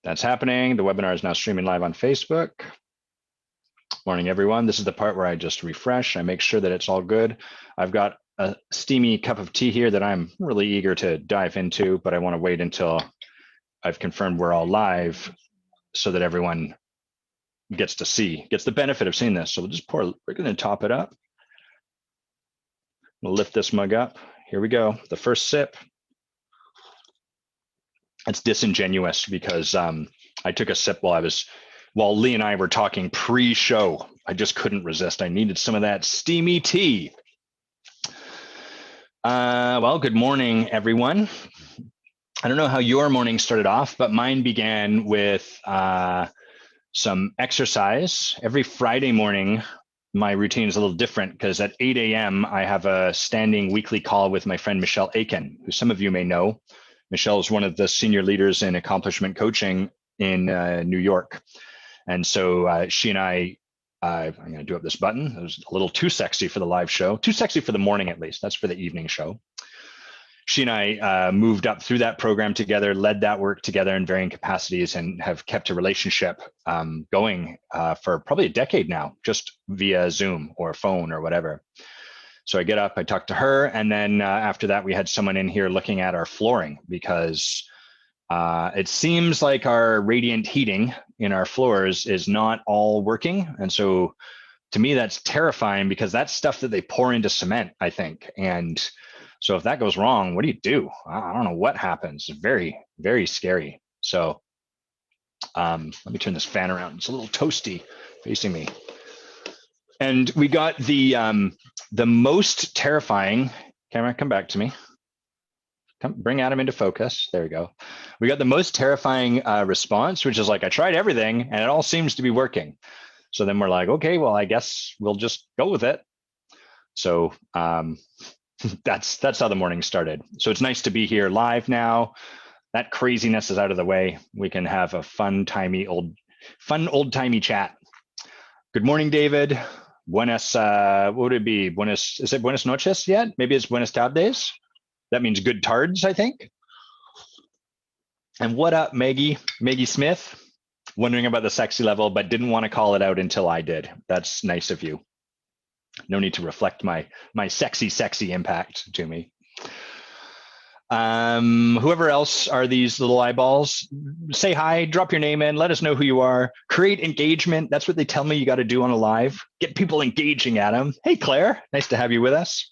That's happening. The webinar is now streaming live on Facebook. Morning, everyone. This is the part where I just refresh. I make sure that it's all good. I've got a steamy cup of tea here that I'm really eager to dive into, but I want to wait until I've confirmed we're all live so that everyone gets the benefit of seeing this. So we'll just we're going to top it up. We'll lift this mug up. Here we go. The first sip. It's disingenuous because I took a sip while Lee and I were talking pre-show. I just couldn't resist. I needed some of that steamy tea. Well, good morning, everyone. I don't know how your morning started off, but mine began with some exercise. Every Friday morning, my routine is a little different because at 8 a.m., I have a standing weekly call with my friend Michelle Aiken, who some of you may know. Michelle is one of the senior leaders in accomplishment coaching in New York. And so she and I'm going to do up this button. It was a little too sexy for the live show, too sexy for the morning at least. That's for the evening show. She and I moved up through that program together, led that work together in varying capacities, and have kept a relationship going for probably a decade now, just via Zoom or phone or whatever. So I get up, I talk to her, and then after that, we had someone in here looking at our flooring because it seems like our radiant heating in our floors is not all working. And so to me, that's terrifying because that's stuff that they pour into cement, I think. And so if that goes wrong, what do you do? I don't know what happens. It's very, very scary. So let me turn this fan around. It's a little toasty facing me. And we got the most terrifying, camera, come back to me. Bring Adam into focus. There we go. We got the most terrifying response, which is like, I tried everything and it all seems to be working. So then we're like, okay, well, I guess we'll just go with it. So that's how the morning started. So it's nice to be here live now. That craziness is out of the way. We can have a fun old-timey chat. Good morning, David. Buenas, what would it be? Is it Buenas noches yet? Maybe it's Buenas tardes. That means good tards, I think. And what up, Maggie? Maggie Smith, wondering about the sexy level, but didn't want to call it out until I did. That's nice of you. No need to reflect my sexy impact to me. Whoever else are these little eyeballs, say hi, drop your name in, let us know who you are, create engagement. That's what they tell me you got to do on a live. Get people engaging, Adam. Hey, Claire, nice to have you with us.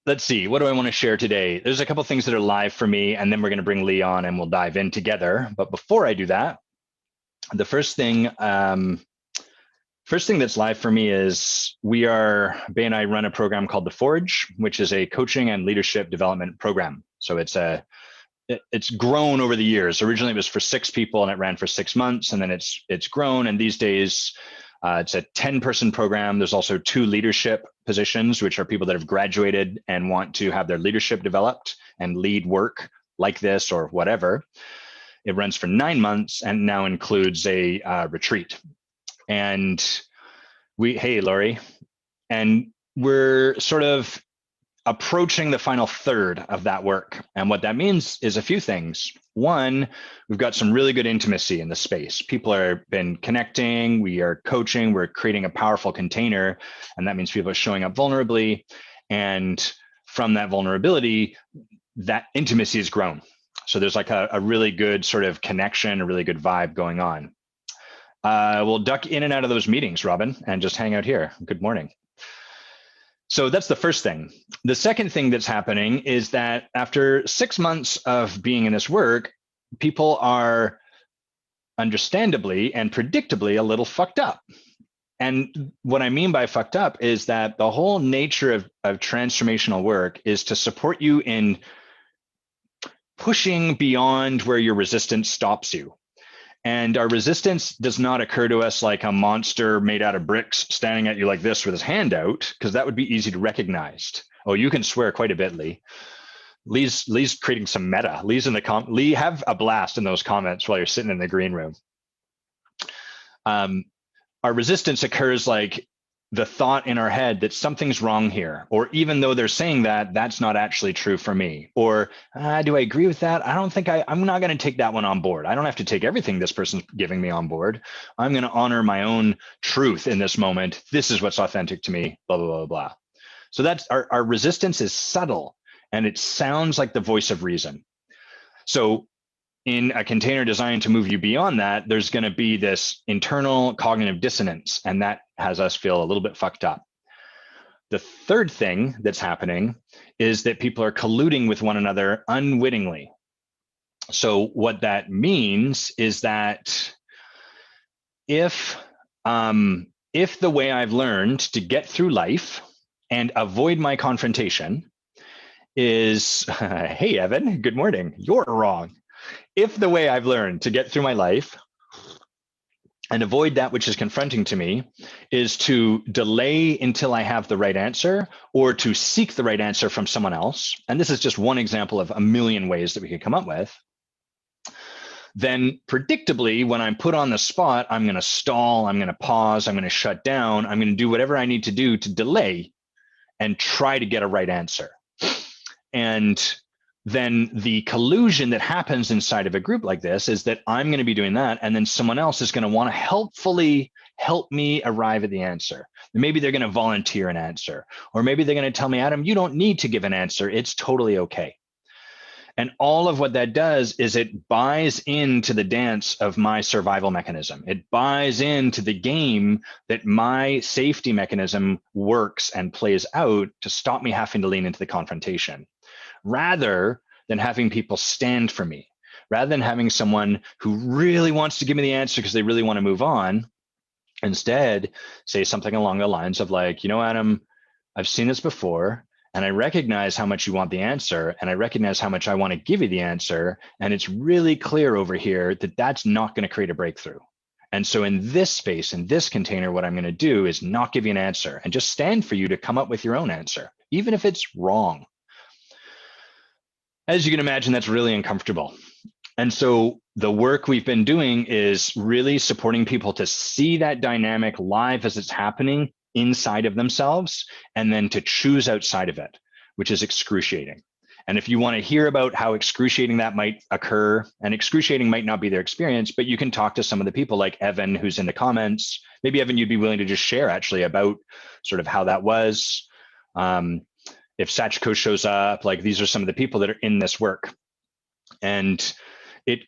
Let's see, what do I want to share today? There's a couple things that are live for me, and then we're going to bring Lee on and we'll dive in together. But before I do that, the first thing that's live for me is Bay and I run a program called The Forge, which is a coaching and leadership development program. So it's grown over the years. Originally it was for 6 people and it ran for 6 months, and then it's grown. And these days it's a 10-person program. There's also 2 leadership positions, which are people that have graduated and want to have their leadership developed and lead work like this or whatever. It runs for 9 months and now includes a retreat. And hey, Laurie, and we're sort of approaching the final third of that work. And what that means is a few things. One, we've got some really good intimacy in the space. People have been connecting, we are coaching, we're creating a powerful container. And that means people are showing up vulnerably. And from that vulnerability, that intimacy has grown. So there's like a really good sort of connection, a really good vibe going on. We'll duck in and out of those meetings, Robin, and just hang out here. Good morning. So that's the first thing. The second thing that's happening is that after 6 months of being in this work, people are understandably and predictably a little fucked up. And what I mean by fucked up is that the whole nature of transformational work is to support you in pushing beyond where your resistance stops you. And our resistance does not occur to us like a monster made out of bricks standing at you like this with his hand out, because that would be easy to recognize. Oh, you can swear quite a bit, Lee. Lee's creating some meta. Lee, have a blast in those comments while you're sitting in the green room. Our resistance occurs like the thought in our head that something's wrong here, or even though they're saying that, that's not actually true for me, or do I agree with that? I don't think I'm not going to take that one on board. I don't have to take everything this person's giving me on board. I'm going to honor my own truth in this moment. This is what's authentic to me, blah, blah, blah, blah. So that's our resistance is subtle, and it sounds like the voice of reason. So in a container designed to move you beyond that, there's going to be this internal cognitive dissonance, and that has us feel a little bit fucked up. The third thing that's happening is that people are colluding with one another unwittingly. So what that means is that if the way I've learned to get through life and avoid my confrontation is, hey, Evan, good morning, you're wrong. If the way I've learned to get through my life and avoid that which is confronting to me is to delay until I have the right answer, or to seek the right answer from someone else, and this is just one example of a million ways that we could come up with, then predictably, when I'm put on the spot, I'm going to stall, I'm going to pause, I'm going to shut down, I'm going to do whatever I need to do to delay and try to get a right answer. And then the collusion that happens inside of a group like this is that I'm going to be doing that, and then someone else is going to want to helpfully help me arrive at the answer. Maybe they're going to volunteer an answer, or maybe they're going to tell me, Adam, you don't need to give an answer. It's totally okay. And all of what that does is it buys into the dance of my survival mechanism. It buys into the game that my safety mechanism works and plays out to stop me having to lean into the confrontation, rather than having people stand for me, rather than having someone who really wants to give me the answer because they really want to move on. Instead, say something along the lines of like, you know, Adam, I've seen this before, and I recognize how much you want the answer, and I recognize how much I want to give you the answer, and it's really clear over here that that's not going to create a breakthrough. And so in this space, in this container, what I'm going to do is not give you an answer and just stand for you to come up with your own answer, even if it's wrong. As you can imagine, that's really uncomfortable. And so the work we've been doing is really supporting people to see that dynamic live as it's happening inside of themselves, and then to choose outside of it, which is excruciating. And if you want to hear about how excruciating that might occur, and excruciating might not be their experience, but you can talk to some of the people like Evan, who's in the comments. Maybe Evan, you'd be willing to just share actually about sort of how that was. If Sachiko shows up, like these are some of the people that are in this work. And it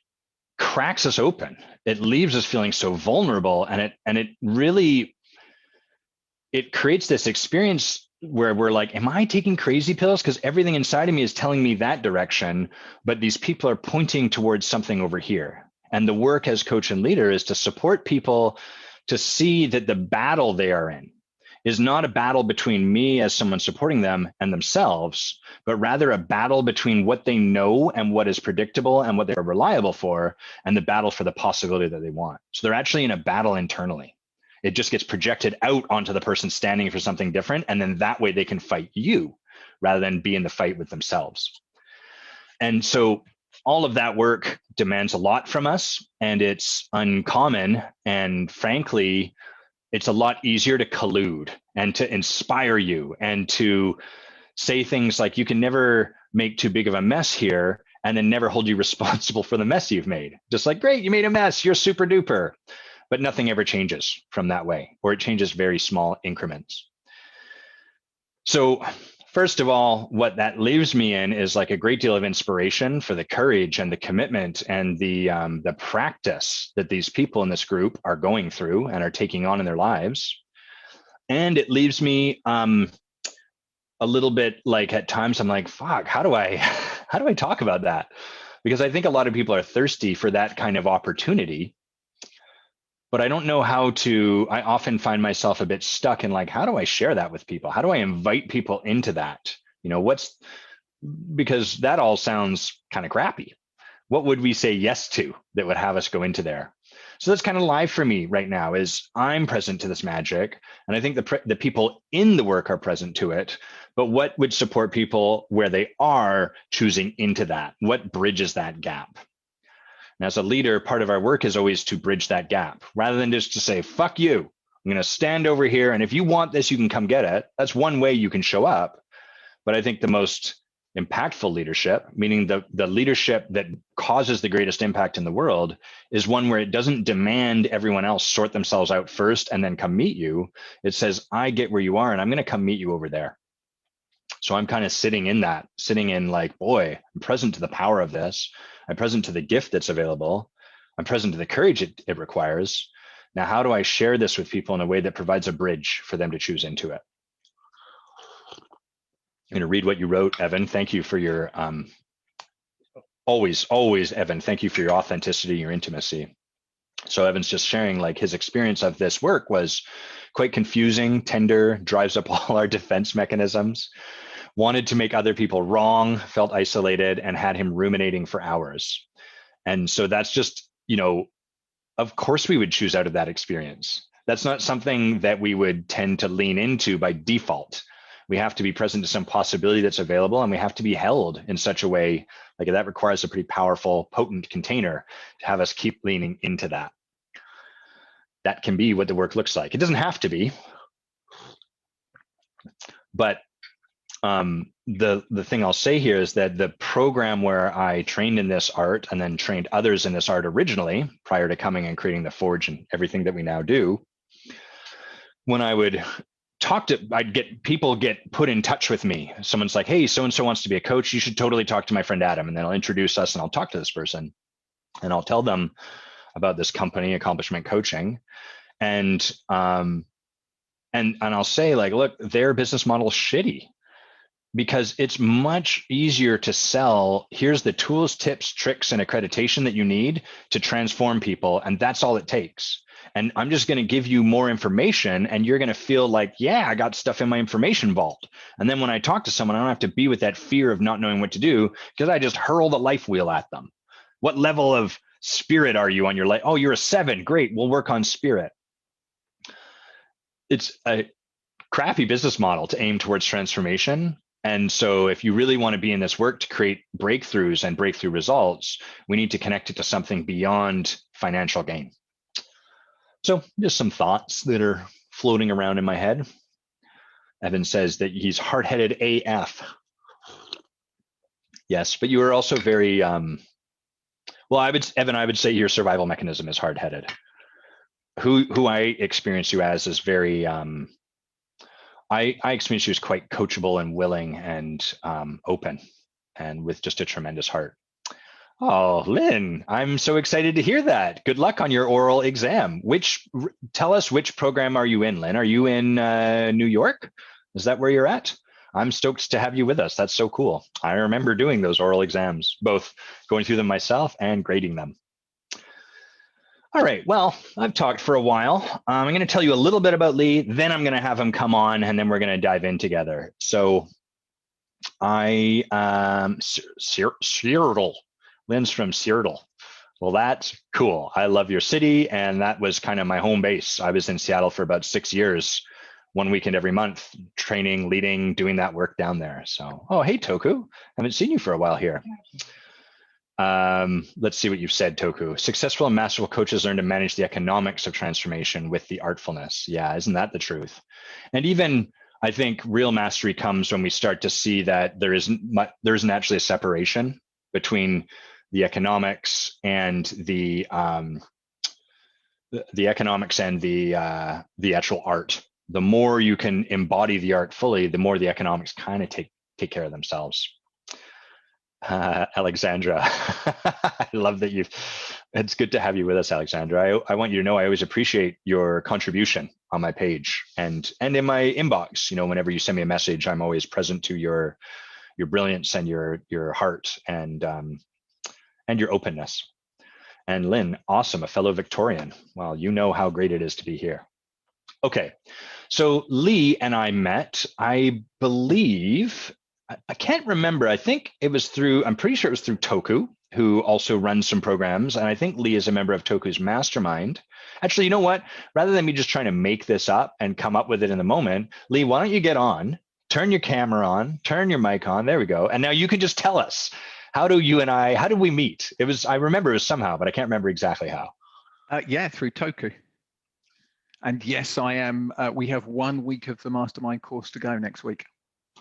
cracks us open. It leaves us feeling so vulnerable. And it really, it creates this experience where we're like, am I taking crazy pills? Because everything inside of me is telling me that direction, but these people are pointing towards something over here. And the work as coach and leader is to support people to see that the battle they are in is not a battle between me as someone supporting them and themselves, but rather a battle between what they know and what is predictable and what they're reliable for, and the battle for the possibility that they want. So they're actually in a battle internally. It just gets projected out onto the person standing for something different, and then that way they can fight you rather than be in the fight with themselves. And so all of that work demands a lot from us, and it's uncommon, and frankly, it's a lot easier to collude and to inspire you and to say things like, you can never make too big of a mess here, and then never hold you responsible for the mess you've made. Just like, great, you made a mess, you're super duper. But nothing ever changes from that way, or it changes very small increments. So first of all, what that leaves me in is like a great deal of inspiration for the courage and the commitment and the practice that these people in this group are going through and are taking on in their lives. And it leaves me a little bit like, at times I'm like, fuck, how do I talk about that? Because I think a lot of people are thirsty for that kind of opportunity, but I don't know how to. I often find myself a bit stuck in like, how do I share that with people? How do I invite people into that? You know, because that all sounds kind of crappy. What would we say yes to that would have us go into there? So that's kind of live for me right now, is I'm present to this magic. And I think the people in the work are present to it, but what would support people where they are choosing into that? What bridges that gap? And as a leader, part of our work is always to bridge that gap, rather than just to say, fuck you, I'm going to stand over here. And if you want this, you can come get it. That's one way you can show up. But I think the most impactful leadership, meaning the leadership that causes the greatest impact in the world, is one where it doesn't demand everyone else sort themselves out first and then come meet you. It says, I get where you are and I'm going to come meet you over there. So I'm kind of sitting in like, boy, I'm present to the power of this. I'm present to the gift that's available. I'm present to the courage it requires. Now, how do I share this with people in a way that provides a bridge for them to choose into it? I'm going to read what you wrote, Evan. Thank you for your, always, Evan, thank you for your authenticity, your intimacy. So Evan's just sharing like his experience of this work was quite confusing, tender, drives up all our defense mechanisms, wanted to make other people wrong, felt isolated, and had him ruminating for hours. And so that's just, of course we would choose out of that experience. That's not something that we would tend to lean into by default. We have to be present to some possibility that's available, and we have to be held in such a way, like that requires a pretty powerful, potent container to have us keep leaning into that. That can be what the work looks like. It doesn't have to be, but the thing I'll say here is that the program where I trained in this art and then trained others in this art originally, prior to coming and creating the Forge and everything that we now do, when I would I'd get people get put in touch with me. Someone's like, hey, so-and-so wants to be a coach. You should totally talk to my friend Adam. And then I'll introduce us and I'll talk to this person and I'll tell them about this company, Accomplishment Coaching. And I'll say like, look, their business model is shitty because it's much easier to sell. Here's the tools, tips, tricks, and accreditation that you need to transform people. And that's all it takes. And I'm just going to give you more information and you're going to feel like, yeah, I got stuff in my information vault. And then when I talk to someone, I don't have to be with that fear of not knowing what to do because I just hurl the life wheel at them. What level of spirit are you on your life? Oh, you're a 7. Great. We'll work on spirit. It's a crappy business model to aim towards transformation. And so if you really want to be in this work to create breakthroughs and breakthrough results, we need to connect it to something beyond financial gain. So just some thoughts that are floating around in my head. Evan says that he's hard-headed AF. Yes, but you are also very, Evan, I would say your survival mechanism is hard-headed. Who I experience you as is very, I experience you as quite coachable and willing and open and with just a tremendous heart. Oh, Lynn, I'm so excited to hear that. Good luck on your oral exam. Tell us which program are you in, Lynn? Are you in New York? Is that where you're at? I'm stoked to have you with us. That's so cool. I remember doing those oral exams, both going through them myself and grading them. All right, well, I've talked for a while. I'm going to tell you a little bit about Lee, then I'm going to have him come on, and then we're going to dive in together. So Seattle. Lynn's from Seattle. Well, that's cool. I love your city, and that was kind of my home base. I was in Seattle for about 6 years, one weekend every month, training, leading, doing that work down there. So, oh, hey, Toku. Haven't seen you for a while here. Let's see what you've said, Toku. Successful and masterful coaches learn to manage the economics of transformation with the artfulness. Yeah, isn't that the truth? And even I think real mastery comes when we start to see that there isn't actually a separation between the economics and the economics and the actual art. The more you can embody the art fully, the more the economics kind of take care of themselves. Alexandra, I love that it's good to have you with us, Alexandra. I want you to know I always appreciate your contribution on my page and in my inbox. Whenever you send me a message, I'm always present to your brilliance and your heart and your openness. And Lynn, awesome, a fellow Victorian. Well, you know how great it is to be here. Okay, so Lee and I met, I believe, I can't remember. I'm pretty sure it was through Toku, who also runs some programs. And I think Lee is a member of Toku's mastermind. Actually, you know what? Rather than me just trying to make this up and come up with it in the moment, Lee, why don't you get on, turn your camera on, turn your mic on. There we go. And now you can just tell us, how did we meet? I remember it was somehow, but I can't remember exactly how. Yeah, through Toku. And yes, I am. We have 1 week of the mastermind course to go next week.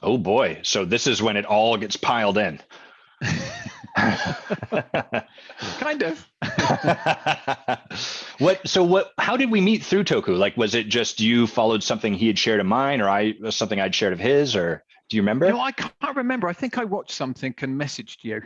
Oh boy. So this is when it all gets piled in. Kind of. How did we meet through Toku? Like, was it just you followed something he had shared of mine, or something I'd shared of his, or do you remember? No, I can't remember. I think I watched something and messaged you.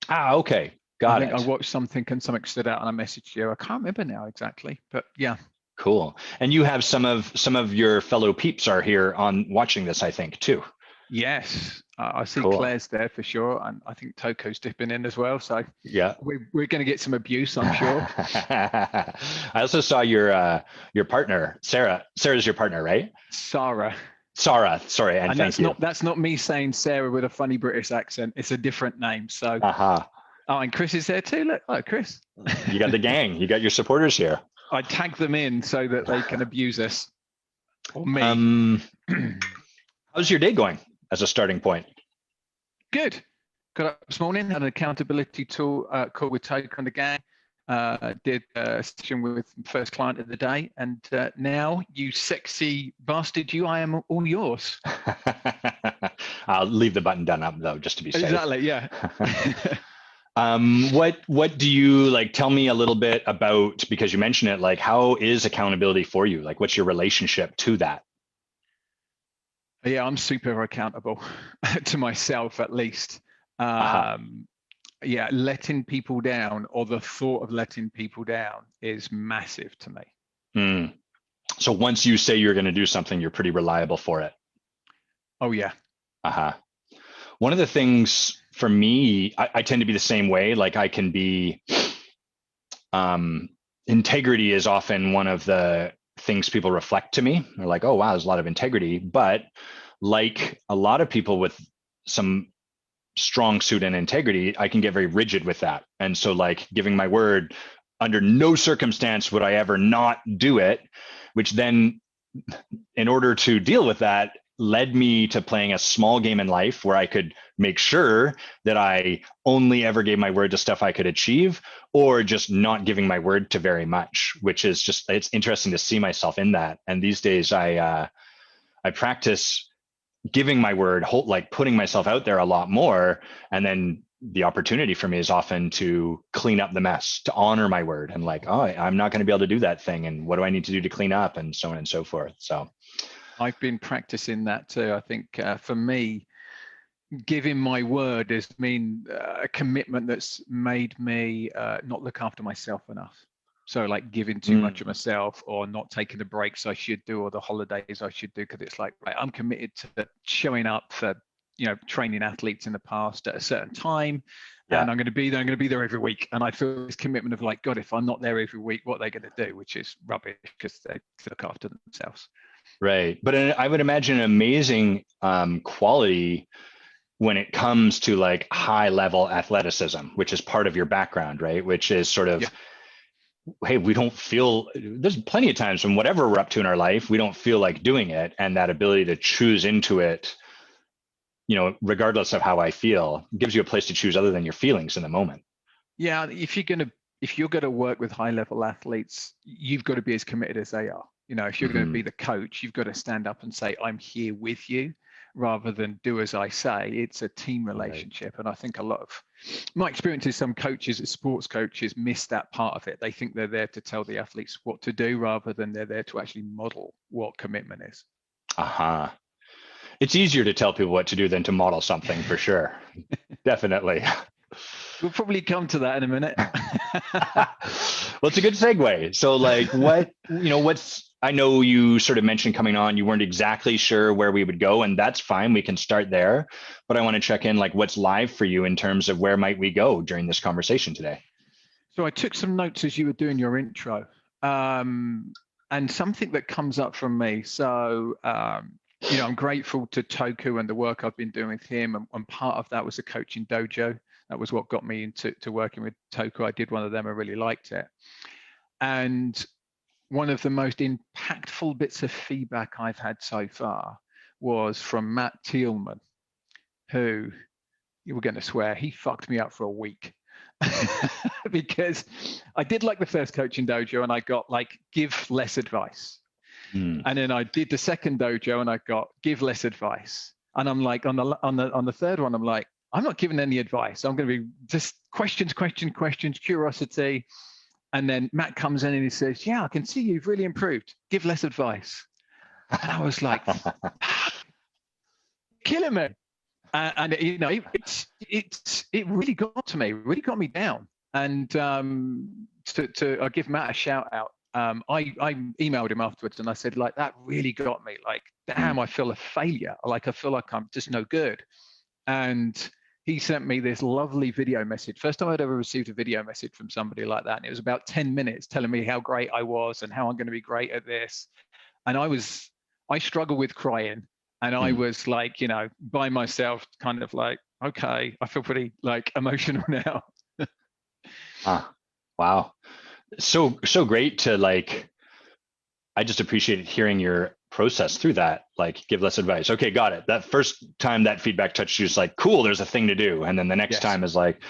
Ah, okay. Got it. I watched something and something stood out and I messaged you. I can't remember now exactly, but yeah. Cool. And you have some of your fellow peeps are here on watching this, I think, too. Yes, I see Cool. Claire's there for sure, and I think Toko's dipping in as well. So yeah, we're going to get some abuse, I'm sure. I also saw your partner, Sarah. Sarah's your partner, right? Sarah. Sorry, and thank you. That's not me saying Sarah with a funny British accent. It's a different name. So. Oh, and Chris is there too. Look, oh, Chris. You got the gang. You got your supporters here. I tag them in so that they can abuse us or me. How's your day going as a starting point? Good. Got up this morning, had an accountability tool call with Toku and the gang. Did a session with first client of the day, and now, you sexy bastard, I am all yours. I'll leave the button done up though, just to be safe. Exactly. Yeah. What do you like? Tell me a little bit about, because you mentioned it. Like, how is accountability for you? Like, what's your relationship to that? Yeah, I'm super accountable to myself, at least. Yeah, letting people down, or the thought of letting people down, is massive to me. So once you say you're going to do something, you're pretty reliable for it. Oh yeah. One of the things for me, I tend to be the same way. Like, I can be, integrity is often one of the things people reflect to me. They're like, oh wow, there's a lot of integrity. But like a lot of people with some strong suit and integrity, I can get very rigid with that. And so, like, giving my word, under no circumstance would I ever not do it, which then, in order to deal with that, led me to playing a small game in life where I could make sure that I only ever gave my word to stuff I could achieve, or just not giving my word to very much, which is just, it's interesting to see myself in that. And these days I practice giving my word, like putting myself out there a lot more. And then the opportunity for me is often to clean up the mess, to honor my word, and like, oh, I'm not going to be able to do that thing, and what do I need to do to clean up, and so on and so forth. So I've been practicing that too. I think for me, giving my word has been a commitment that's made me not look after myself enough. So like giving too much of myself, or not taking the breaks I should do, or the holidays I should do, because it's like, right, I'm committed to showing up for, training athletes in the past at a certain time, and I'm going to be there. I'm going to be there every week, and I feel this commitment of like, God, if I'm not there every week, what are they going to do? Which is rubbish, because they look after themselves. Right, but I would imagine an amazing quality when it comes to like high level athleticism, which is part of your background, right? Which is sort of, hey, we don't feel, there's plenty of times when whatever we're up to in our life, we don't feel like doing it. And that ability to choose into it, regardless of how I feel, gives you a place to choose other than your feelings in the moment. Yeah, if you're going to work with high level athletes, you've got to be as committed as they are. If you're going to be the coach, you've got to stand up and say, I'm here with you, rather than do as I say. It's a team relationship. Right. And I think a lot of my experience is some coaches, sports coaches, miss that part of it. They think they're there to tell the athletes what to do, rather than they're there to actually model what commitment is. It's easier to tell people what to do than to model something, for sure. Definitely. We'll probably come to that in a minute. Well, it's a good segue. So like I know you sort of mentioned coming on, you weren't exactly sure where we would go, and that's fine. We can start there. But I want to check in, like, what's live for you in terms of where might we go during this conversation today? So I took some notes as you were doing your intro, and something that comes up from me. So, I'm grateful to Toku and the work I've been doing with him. And part of that was a coaching dojo. That was what got me into working with Toku. I did one of them. I really liked it. And one of the most impactful bits of feedback I've had so far was from Matt Thielman, who, you were going to swear, he fucked me up for a week. Because I did like the first coaching dojo, and I got like, give less advice. Mm. And then I did the second dojo and I got give less advice. And I'm like, on the third one, I'm like, I'm not giving any advice. I'm going to be just questions, curiosity. And then Matt comes in and he says, yeah, I can see you've really improved. Give less advice. And I was like, killing me. And you know, it really got to me, really got me down. And I'll give Matt a shout out. I emailed him afterwards and I said, like, that really got me. Like, damn, I feel a failure. Like, I feel like I'm just no good. And he sent me this lovely video message. First time I'd ever received a video message from somebody like that. And it was about 10 minutes telling me how great I was and how I'm going to be great at this. And I struggle with crying. And I was like, you know, by myself, kind of like, okay, I feel pretty like emotional now. Wow. So great to like, I just appreciated hearing your process through that. Like, give less advice. Okay, got it. That first time that feedback touched you, it's like, cool, there's a thing to do. And then the next time is like,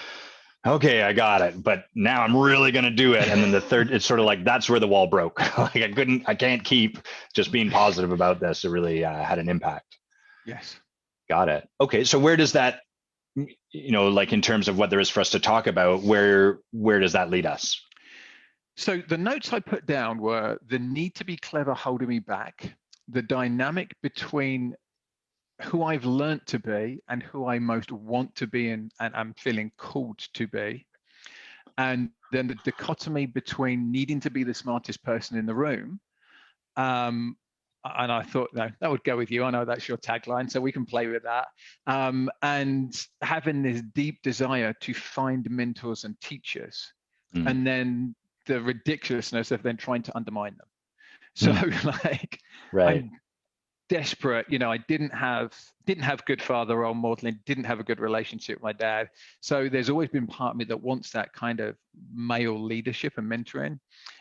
okay, I got it, but now I'm really going to do it. And then the third, it's sort of like, that's where the wall broke. Like, I can't keep just being positive about this. It really had an impact. Yes. Got it. Okay. So where does that, you know, like in terms of what there is for us to talk about, where does that lead us? So the notes I put down were the need to be clever holding me back, the dynamic between who I've learned to be and who I most want to be and I'm feeling called to be. And then the dichotomy between needing to be the smartest person in the room. And I thought, no, that would go with you. I know that's your tagline, so we can play with that. And having this deep desire to find mentors and teachers, and then the ridiculousness of then trying to undermine them. So like, right. I'm desperate. You know, I didn't have good father role modeling, didn't have a good relationship with my dad. So there's always been part of me that wants that kind of male leadership and mentoring.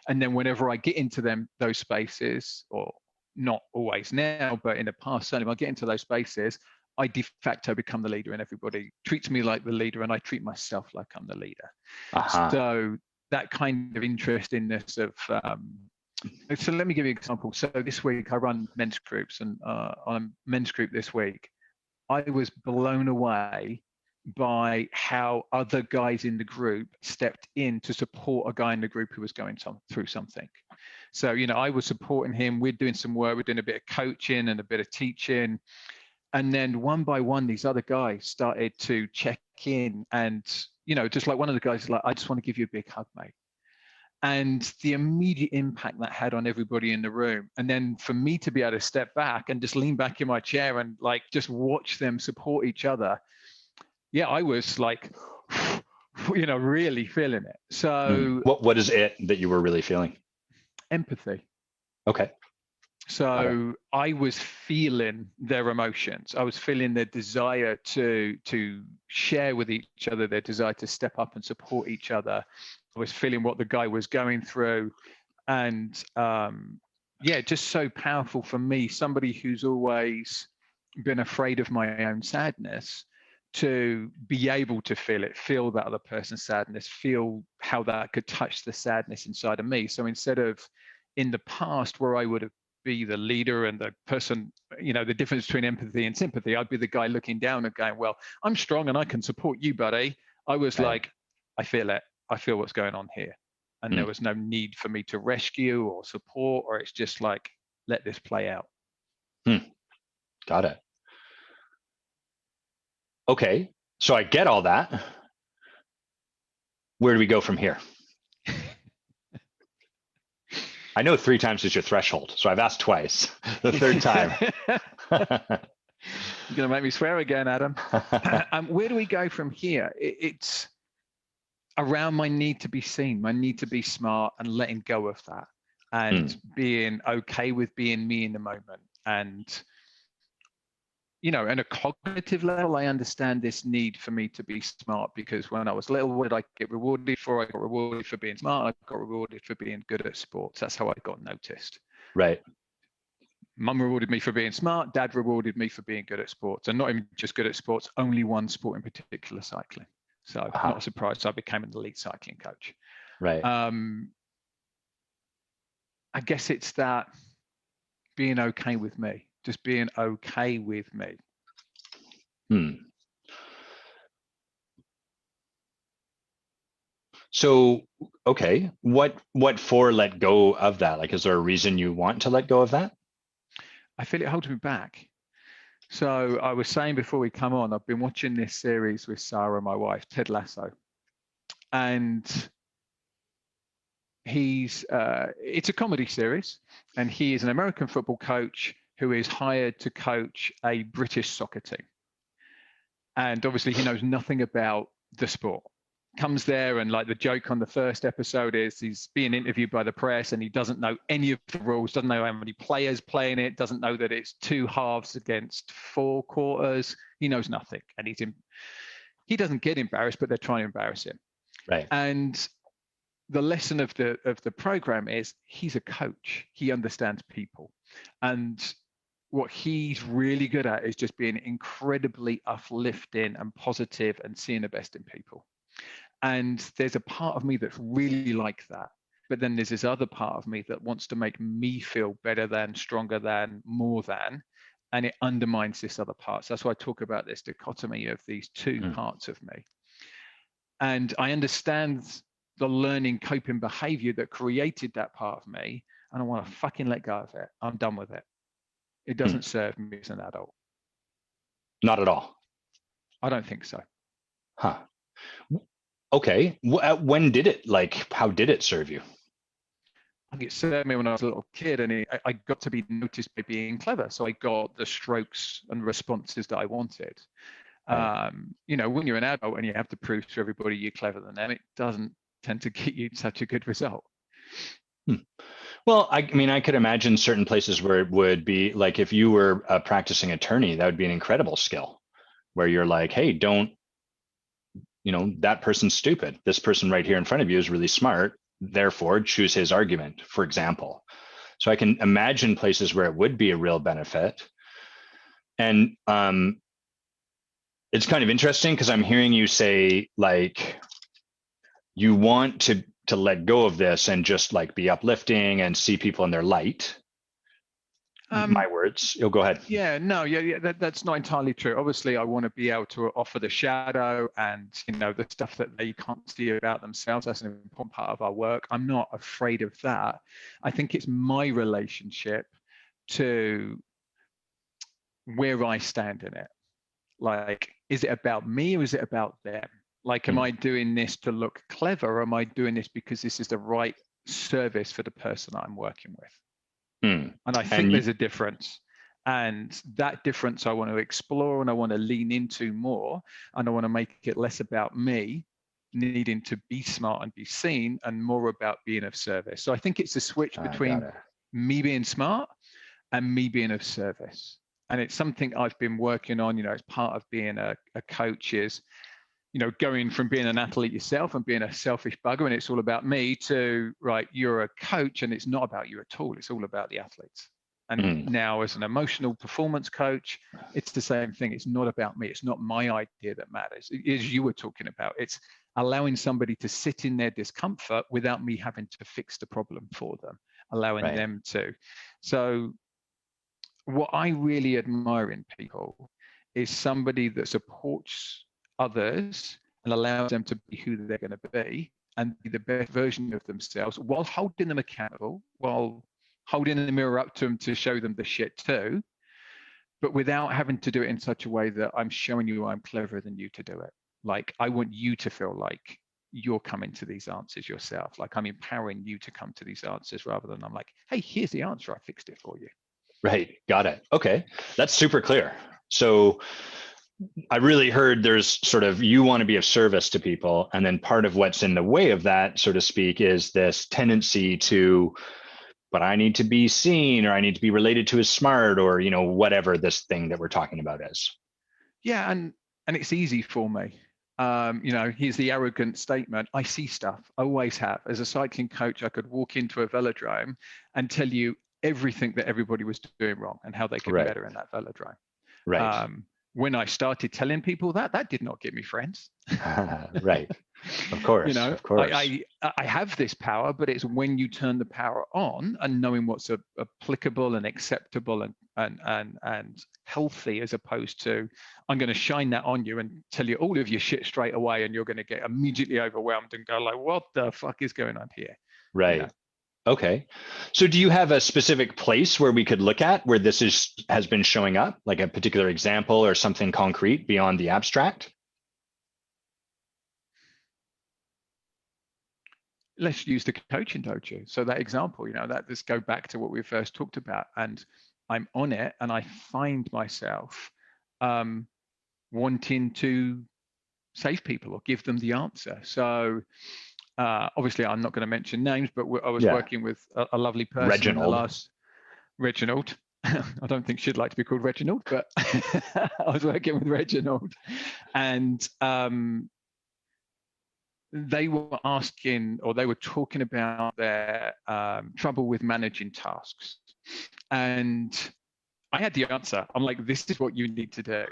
And then whenever I get into those spaces, or not always now, but in the past, certainly, if I get into those spaces, I de facto become the leader, and everybody treats me like the leader, and I treat myself like I'm the leader. So that kind of interestingness of so let me give you an example. So this week I run men's groups, and on men's group this week, I was blown away by how other guys in the group stepped in to support a guy in the group who was going through something. So, you know, I was supporting him. We're doing some work. We're doing a bit of coaching and a bit of teaching. And then one by one, these other guys started to check in, and, you know, just like one of the guys is like, I just want to give you a big hug, mate. And the immediate impact that had on everybody in the room. And then for me to be able to step back and just lean back in my chair and like just watch them support each other. Yeah, I was like, you know, really feeling it. So what is it that you were really feeling? Empathy. Okay. So I was feeling their emotions. I was feeling their desire to share with each other, their desire to step up and support each other. I was feeling what the guy was going through. And yeah, just so powerful for me, somebody who's always been afraid of my own sadness, to be able to feel that other person's sadness, feel how that could touch the sadness inside of me. So instead of in the past where I would have be the leader and the person, you know, the difference between empathy and sympathy, I'd be the guy looking down and going, well, I'm strong and I can support you, buddy. I was like, I feel it. I feel what's going on here. And there was no need for me to rescue or support, or it's just like, let this play out. Got it. Okay. So I get all that. Where do we go from here? I know 3 times is your threshold, so I've asked twice. The third time. You're going to make me swear again, Adam. Where do we go from here? It's around my need to be seen, my need to be smart, and letting go of that, and being okay with being me in the moment. And, you know, on a cognitive level, I understand this need for me to be smart, because when I was little, what did I get rewarded for? I got rewarded for being smart. I got rewarded for being good at sports. That's how I got noticed. Right. Mum rewarded me for being smart. Dad rewarded me for being good at sports, and not even just good at sports, only one sport in particular, cycling. So not a surprise, I became an elite cycling coach. Right. I guess it's that being okay with me, just being okay with me. So, okay, what for let go of that? Like, is there a reason you want to let go of that? I feel it holds me back. So I was saying before we come on, I've been watching this series with Sarah, my wife, Ted Lasso, and it's a comedy series, and he is an American football coach who is hired to coach a British soccer team. And obviously he knows nothing about the sport. Comes there, and like the joke on the first episode is he's being interviewed by the press and he doesn't know any of the rules, doesn't know how many players play in it, doesn't know that it's 2 halves against 4 quarters. He knows nothing, and he doesn't get embarrassed, but they're trying to embarrass him. Right. And the lesson of the program is he's a coach. He understands people, and what he's really good at is just being incredibly uplifting and positive and seeing the best in people. And there's a part of me that's really like that. But then there's this other part of me that wants to make me feel better than, stronger than, more than, and it undermines this other part. So that's why I talk about this dichotomy of these two parts of me. And I understand the learning coping behavior that created that part of me, and I want to fucking let go of it. I'm done with it. It doesn't serve me as an adult. Not at all. I don't think so. Huh. Okay. When did it, like, how did it serve you? I think it served me when I was a little kid, and I got to be noticed by being clever. So I got the strokes and responses that I wanted. Right. You know, when you're an adult and you have to prove to everybody you're clever than them, it doesn't tend to get you such a good result. Well, I mean, I could imagine certain places where it would be like if you were a practicing attorney, that would be an incredible skill where you're like, hey, don't, you know, that person's stupid. This person right here in front of you is really smart. Therefore, choose his argument, for example. So I can imagine places where it would be a real benefit. And it's kind of interesting because I'm hearing you say, like, you want to let go of this and just like be uplifting and see people in their light. My words. You'll go ahead. Yeah, no, that's not entirely true. Obviously, I want to be able to offer the shadow and, you know, the stuff that they can't see about themselves. That's an important part of our work. I'm not afraid of that. I think it's my relationship to where I stand in it. Like, is it about me or is it about them? Like, am I doing this to look clever, or am I doing this because this is the right service for the person I'm working with? And I think there's a difference. And that difference I want to explore, and I want to lean into more, and I want to make it less about me needing to be smart and be seen, and more about being of service. So I think it's a switch between me being smart and me being of service. And it's something I've been working on, you know, as part of being a coach is, you know, going from being an athlete yourself and being a selfish bugger and it's all about me to, right, you're a coach and it's not about you at all. It's all about the athletes. And now as an emotional performance coach, it's the same thing. It's not about me. It's not my idea that matters. As you were talking about, it's allowing somebody to sit in their discomfort without me having to fix the problem for them, allowing them to. So what I really admire in people is somebody that supports others and allows them to be who they're going to be and be the best version of themselves while holding them accountable, while holding the mirror up to them to show them the shit too, but without having to do it in such a way that I'm showing you I'm cleverer than you to do it. Like, I want you to feel like you're coming to these answers yourself. Like, I'm empowering you to come to these answers rather than I'm like, hey, here's the answer. I fixed it for you. Right. Got it. Okay. That's super clear. So I really heard there's sort of, you want to be of service to people. And then part of what's in the way of that, so to speak, is this tendency to, but I need to be seen, or I need to be related to as smart, or, you know, whatever this thing that we're talking about is. Yeah. And it's easy for me. You know, here's the arrogant statement. I see stuff. I always have. As a cycling coach, I could walk into a velodrome and tell you everything that everybody was doing wrong and how they could be better in that velodrome. Right. When I started telling people that did not get me friends. Right. Of course, You know, of course. I have this power, but it's when you turn the power on and knowing what's applicable and acceptable and healthy, as opposed to I'm going to shine that on you and tell you all of your shit straight away, and you're going to get immediately overwhelmed and go like, what the fuck is going on here? You know? Right. Okay. So do you have a specific place where we could look at where this has been showing up, like a particular example or something concrete beyond the abstract? Let's use the coaching dojo. So that example, you know, that let's go back to what we first talked about, and I'm on it, and I find myself wanting to save people or give them the answer. So obviously, I'm not going to mention names, but I was working with a lovely person Reginald. in the last Reginald. I don't think she'd like to be called Reginald, but I was working with Reginald, and they were asking, or they were talking about their trouble with managing tasks. And I had the answer. I'm like, this is what you need to do.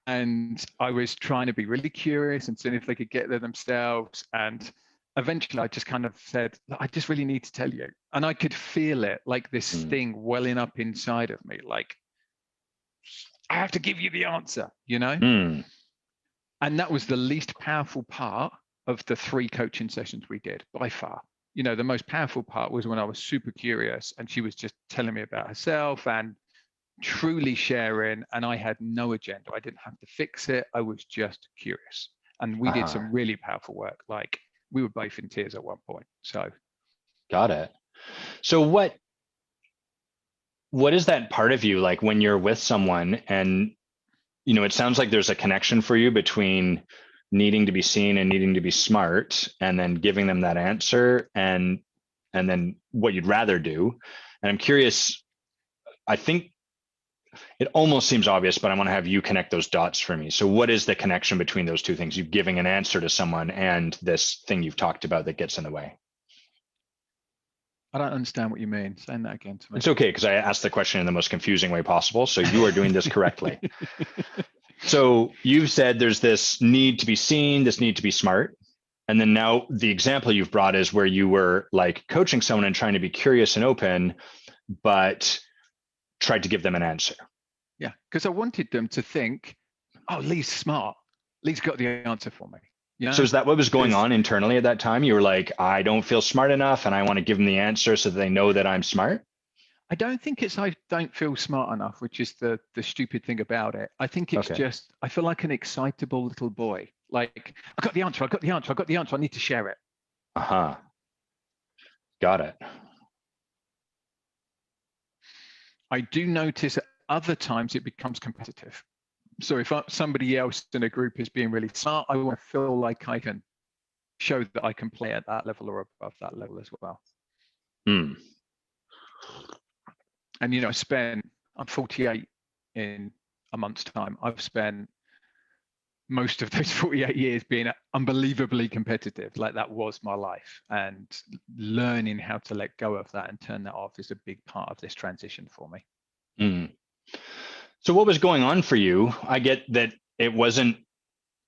And I was trying to be really curious and seeing if they could get there themselves. And eventually I just kind of said, I just really need to tell you. And I could feel it, like this thing welling up inside of me, like, I have to give you the answer, you know? And that was the least powerful part of the 3 coaching sessions we did, by far. You know, the most powerful part was when I was super curious and she was just telling me about herself and truly sharing, and I had no agenda. I didn't have to fix it. I was just curious. And we did some really powerful work. Like, we were both in tears at one point. So got it. So what is that part of you like when you're with someone and, you know, it sounds like there's a connection for you between needing to be seen and needing to be smart, and then giving them that answer, and then what you'd rather do. And I'm curious, I think it almost seems obvious, but I want to have you connect those dots for me. So what is the connection between those two things, you giving an answer to someone and this thing you've talked about that gets in the way? I don't understand what you mean. Saying that again to me. It's okay, because I asked the question in the most confusing way possible. So you are doing this correctly. So you've said there's this need to be seen, this need to be smart. And then now the example you've brought is where you were like coaching someone and trying to be curious and open, but tried to give them an answer. Yeah, because I wanted them to think, oh, Lee's smart. Lee's got the answer for me. You know? So is that what was going on internally at that time? You were like, I don't feel smart enough and I want to give them the answer so that they know that I'm smart? I don't think it's I don't feel smart enough, which is the stupid thing about it. I think it's just, I feel like an excitable little boy. Like, I got the answer, I got the answer, I got the answer, I need to share it. Got it. I do notice at other times it becomes competitive. So if somebody else in a group is being really smart, I want to feel like I can show that I can play at that level or above that level as well. And, you know, I'm 48 in a month's time. I've spent most of those 48 years being unbelievably competitive. Like, that was my life. And learning how to let go of that and turn that off is a big part of this transition for me. So what was going on for you? I get that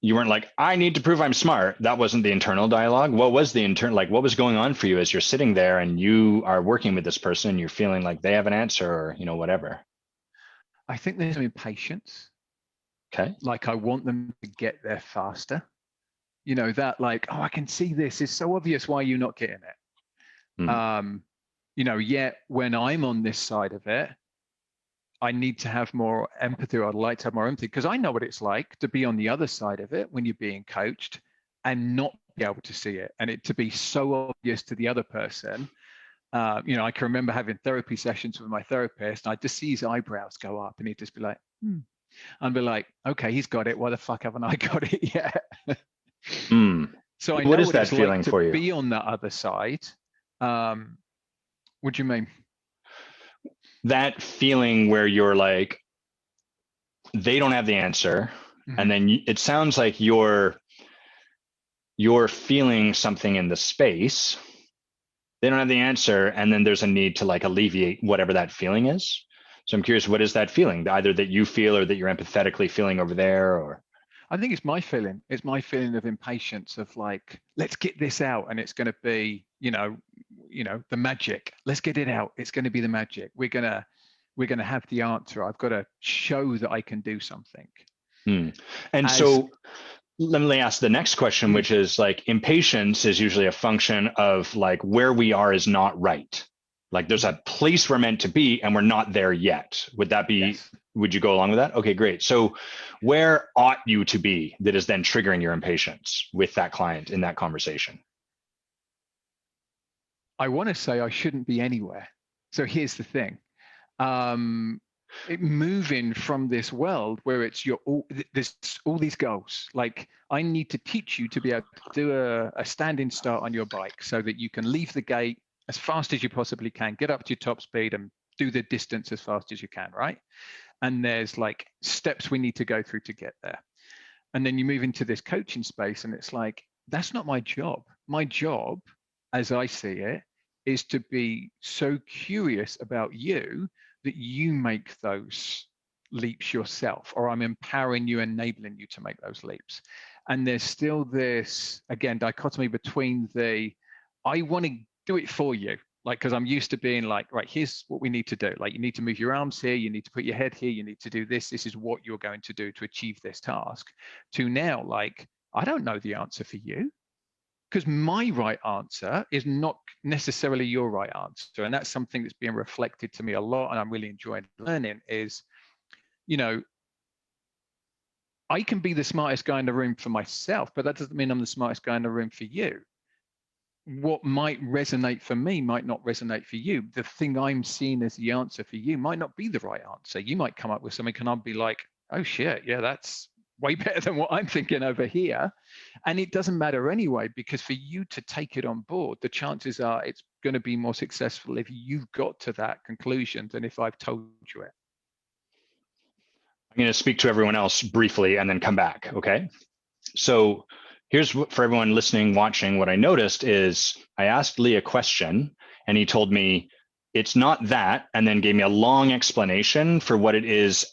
you weren't like, I need to prove I'm smart. That wasn't the internal dialogue. What was the what was going on for you as you're sitting there and you are working with this person and you're feeling like they have an answer, or, you know, whatever? I think there's some impatience. Okay. Like, I want them to get there faster. You know, that like, oh, I can see this. It's so obvious. Why are you not getting it? You know, yet when I'm on this side of it, I need to have more empathy, or I'd like to have more empathy, because I know what it's like to be on the other side of it when you're being coached and not be able to see it, and it to be so obvious to the other person. You know, I can remember having therapy sessions with my therapist, and I'd just see his eyebrows go up, and he'd just be like, I'd be like, okay, he's got it. Why the fuck haven't I got it yet? So I know what is what that it's feeling like for to you? be on that other side. What do you mean? That feeling where you're like, they don't have the answer, and then it sounds like you're feeling something in the space. They don't have the answer, and then there's a need to like alleviate whatever that feeling is. So I'm curious, what is that feeling? Either that you feel or that you're empathetically feeling over there, or? I think it's my feeling. It's my feeling of impatience of like, let's get this out, and it's going to be, the magic. Let's get it out. It's going to be the magic. We're gonna have the answer. I've got to show that I can do something. And so let me ask the next question, which is like, impatience is usually a function of like where we are is not right. Like there's a place we're meant to be and we're not there yet. Would that be, Yes. would you go along with that? Okay, great. So where ought you to be that is then triggering your impatience with that client in that conversation? I want to say I shouldn't be anywhere. So here's the thing. Moving from this world where it's there's all these goals. Like, I need to teach you to be able to do a standing start on your bike so that you can leave the gate as fast as you possibly can, get up to your top speed and do the distance as fast as you can, right? And there's like steps we need to go through to get there. And then you move into this coaching space and it's like, that's not my job. My job, as I see it, is to be so curious about you that you make those leaps yourself, or I'm empowering you, enabling you to make those leaps. And there's still this, again, dichotomy between I want to do it for you, like, because I'm used to being like, right, here's what we need to do. Like, you need to move your arms here, you need to put your head here, you need to do this. This is what you're going to do to achieve this task. To now, like, I don't know the answer for you, because my right answer is not necessarily your right answer. And that's something that's being reflected to me a lot, and I'm really enjoying learning is, I can be the smartest guy in the room for myself, but that doesn't mean I'm the smartest guy in the room for you. What might resonate for me might not resonate for you. The thing I'm seeing as the answer for you might not be the right answer. You might come up with something and I'll be like, oh shit, yeah, that's way better than what I'm thinking over here. And it doesn't matter anyway, because for you to take it on board, the chances are it's going to be more successful if you've got to that conclusion than if I've told you it. I'm going to speak to everyone else briefly and then come back. Okay. So here's for everyone listening, watching, what I noticed is I asked Lee a question and he told me it's not that, and then gave me a long explanation for what it is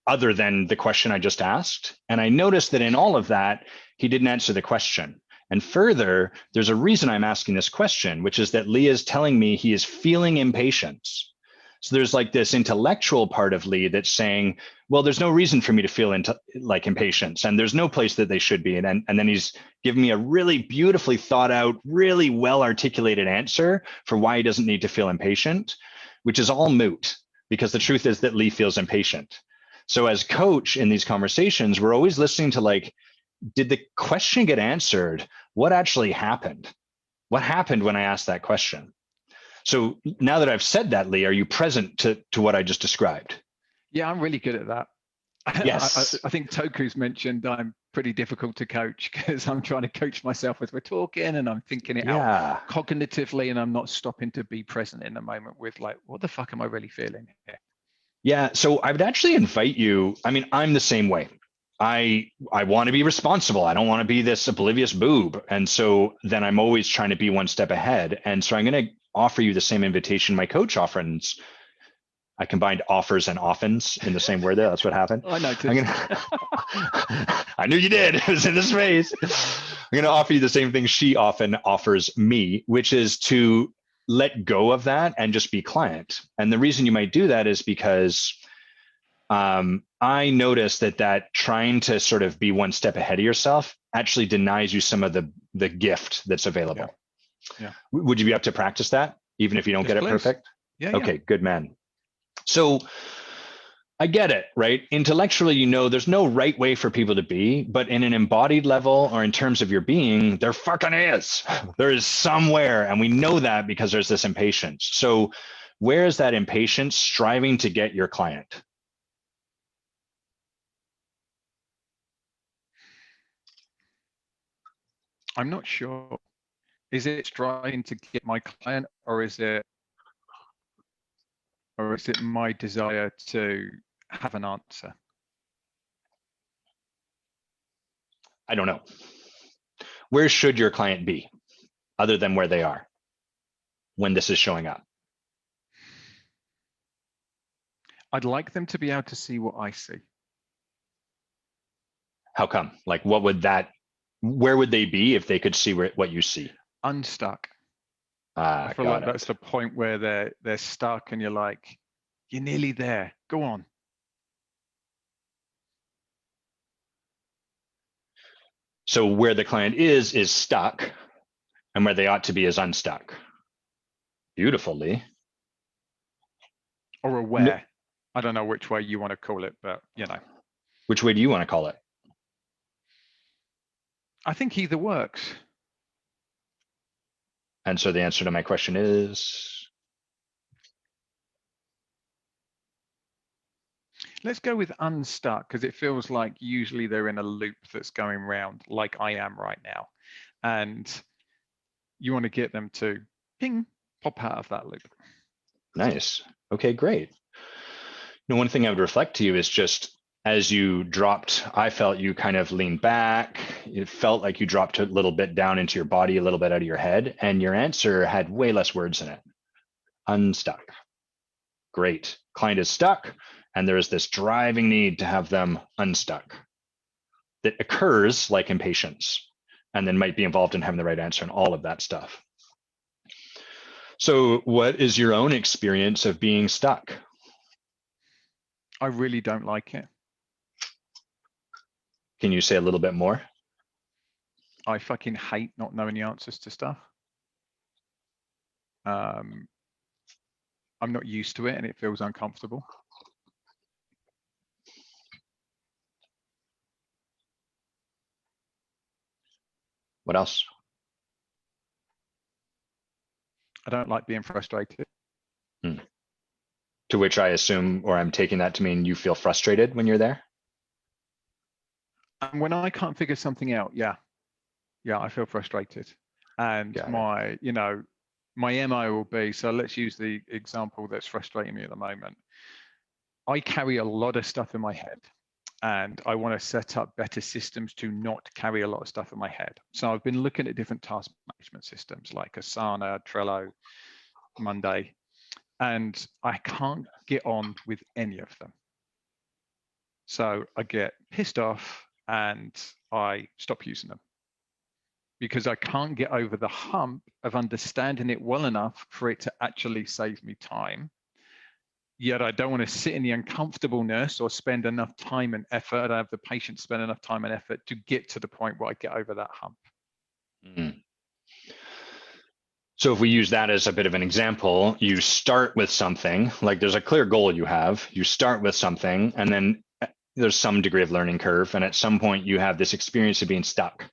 other than the question I just asked. And I noticed that in all of that, he didn't answer the question. And further, there's a reason I'm asking this question, which is that Lee is telling me he is feeling impatience. So there's like this intellectual part of Lee that's saying, well, there's no reason for me to feel like impatience, and there's no place that they should be. And then he's giving me a really beautifully thought out, really well articulated answer for why he doesn't need to feel impatient, which is all moot, because the truth is that Lee feels impatient. So as coach in these conversations, we're always listening to like, did the question get answered? What actually happened? What happened when I asked that question? So now that I've said that, Lee, are you present to what I just described? Yeah, I'm really good at that. Yes. I think Toku's mentioned I'm pretty difficult to coach because I'm trying to coach myself as we're talking and I'm thinking it out cognitively, and I'm not stopping to be present in the moment with like, what the fuck am I really feeling here? Yeah. So I would actually invite you. I mean, I'm the same way. I want to be responsible. I don't want to be this oblivious boob. And so then I'm always trying to be one step ahead. And so I'm going to offer you the same invitation my coach offers. I combined offers and offens in the same word there. That's what happened. I noticed. I knew you did. It was in this phrase. I'm going to offer you the same thing she often offers me, which is to let go of that and just be client. And the reason you might do that is because I noticed that trying to sort of be one step ahead of yourself actually denies you some of the gift that's available. Yeah. Would you be up to practice that, even if you don't get it perfect? Yeah. Okay, good man. So I get it, right? Intellectually, there's no right way for people to be, but in an embodied level or in terms of your being, there fucking is. There is somewhere, and we know that because there's this impatience. So where is that impatience striving to get your client? I'm not sure. Is it striving to get my client, or is it my desire to have an answer? I don't know. Where should your client be other than where they are when this is showing up? I'd like them to be able to see what I see. How come? Like, where would they be if they could see what you see? Unstuck. Ah, I feel got like it. that's the point where they're stuck and you're like, you're nearly there. Go on. So where the client is stuck, and where they ought to be is unstuck. Beautiful, Lee. Or No, aware. I don't know which way you want to call it, but which way do you want to call it? I think either works. And so the answer to my question is, Let's go with unstuck, because it feels like usually they're in a loop that's going round like I am right now. And you want to get them to ping, pop out of that loop. nice. Okay, great. Now, one thing I would reflect to you is just as you dropped, I felt you kind of lean back. It felt like you dropped a little bit down into your body, a little bit out of your head, and your answer had way less words in it. Unstuck. Great. Client is stuck, and there is this driving need to have them unstuck that occurs like impatience, and then might be involved in having the right answer and all of that stuff. So, what is your own experience of being stuck? I really don't like it. Can you say a little bit more? I fucking hate not knowing the answers to stuff. I'm not used to it and it feels uncomfortable. What else? I don't like being frustrated. To which I assume, or I'm taking that to mean you feel frustrated when you're there? And when I can't figure something out, yeah, I feel frustrated. And Got it. my MO will be, so let's use the example that's frustrating me at the moment. I carry a lot of stuff in my head and I want to set up better systems to not carry a lot of stuff in my head. So I've been looking at different task management systems like Asana, Trello, Monday, and I can't get on with any of them. So I get pissed off and I stop using them because I can't get over the hump of understanding it well enough for it to actually save me time. Yet I don't want to sit in the uncomfortableness or spend enough time and effort. I don't have the patience to spend enough time and effort to get to the point where I get over that hump. Mm. So if we use that as a bit of an example, you start with something, like there's a clear goal you have, you start with something, and then there's some degree of learning curve. And at some point you have this experience of being stuck.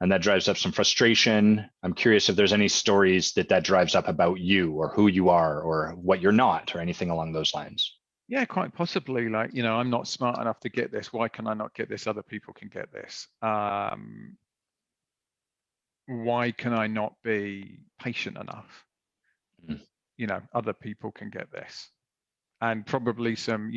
And that drives up some frustration. I'm curious if there's any stories that drives up about you or who you are or what you're not or anything along those lines. Yeah, quite possibly. Like, I'm not smart enough to get this. Why can I not get this? Other people can get this. Why can I not be patient enough? Other people can get this. And probably some,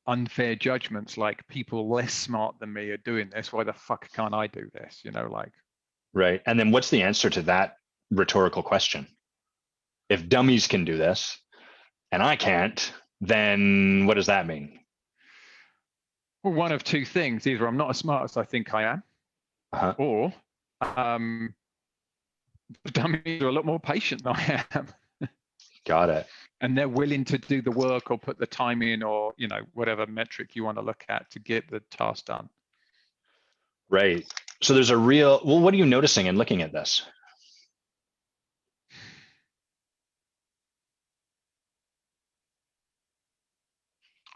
unfair judgments like people less smart than me are doing this. Why the fuck can't I do this? Right. And then what's the answer to that rhetorical question? If dummies can do this and I can't, then what does that mean? Well, one of two things. Either I'm not as smart as I think I am, or dummies are a lot more patient than I am. Got it. And they're willing to do the work or put the time in or, whatever metric you want to look at to get the task done. Right. So there's what are you noticing and looking at this?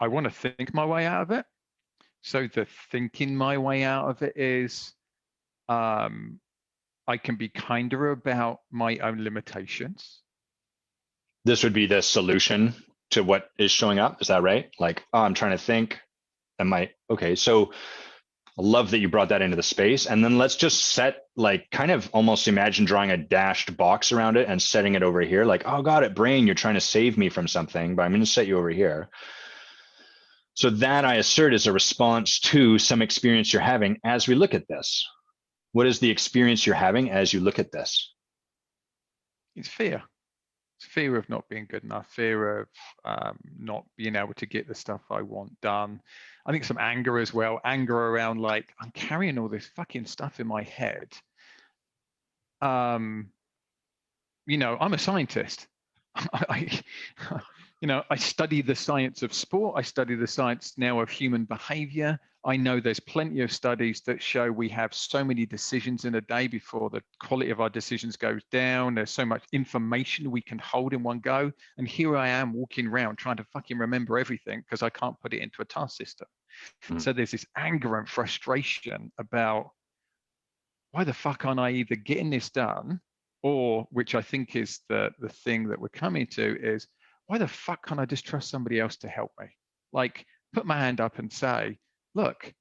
I want to think my way out of it. So the thinking my way out of it is I can be kinder about my own limitations. This would be the solution to what is showing up. Is that right? Like, oh, I'm trying to think. Okay. So I love that you brought that into the space. And then let's just set, like, kind of almost imagine drawing a dashed box around it and setting it over here. Like, oh, got it, brain, you're trying to save me from something, but I'm going to set you over here. So that, I assert, is a response to some experience you're having as we look at this. What is the experience you're having as you look at this? It's fear. Fear of not being good enough, fear of not being able to get the stuff I want done. I think some anger as well, anger around like, I'm carrying all this fucking stuff in my head. I'm a scientist. I, I study the science of sport. I study the science now of human behavior. I know there's plenty of studies that show we have so many decisions in a day before the quality of our decisions goes down. There's so much information we can hold in one go. And here I am walking around trying to fucking remember everything because I can't put it into a task system. So there's this anger and frustration about why the fuck aren't I either getting this done, or, which I think is the thing that we're coming to, is why the fuck can't I just trust somebody else to help me? Like, put my hand up and say, look,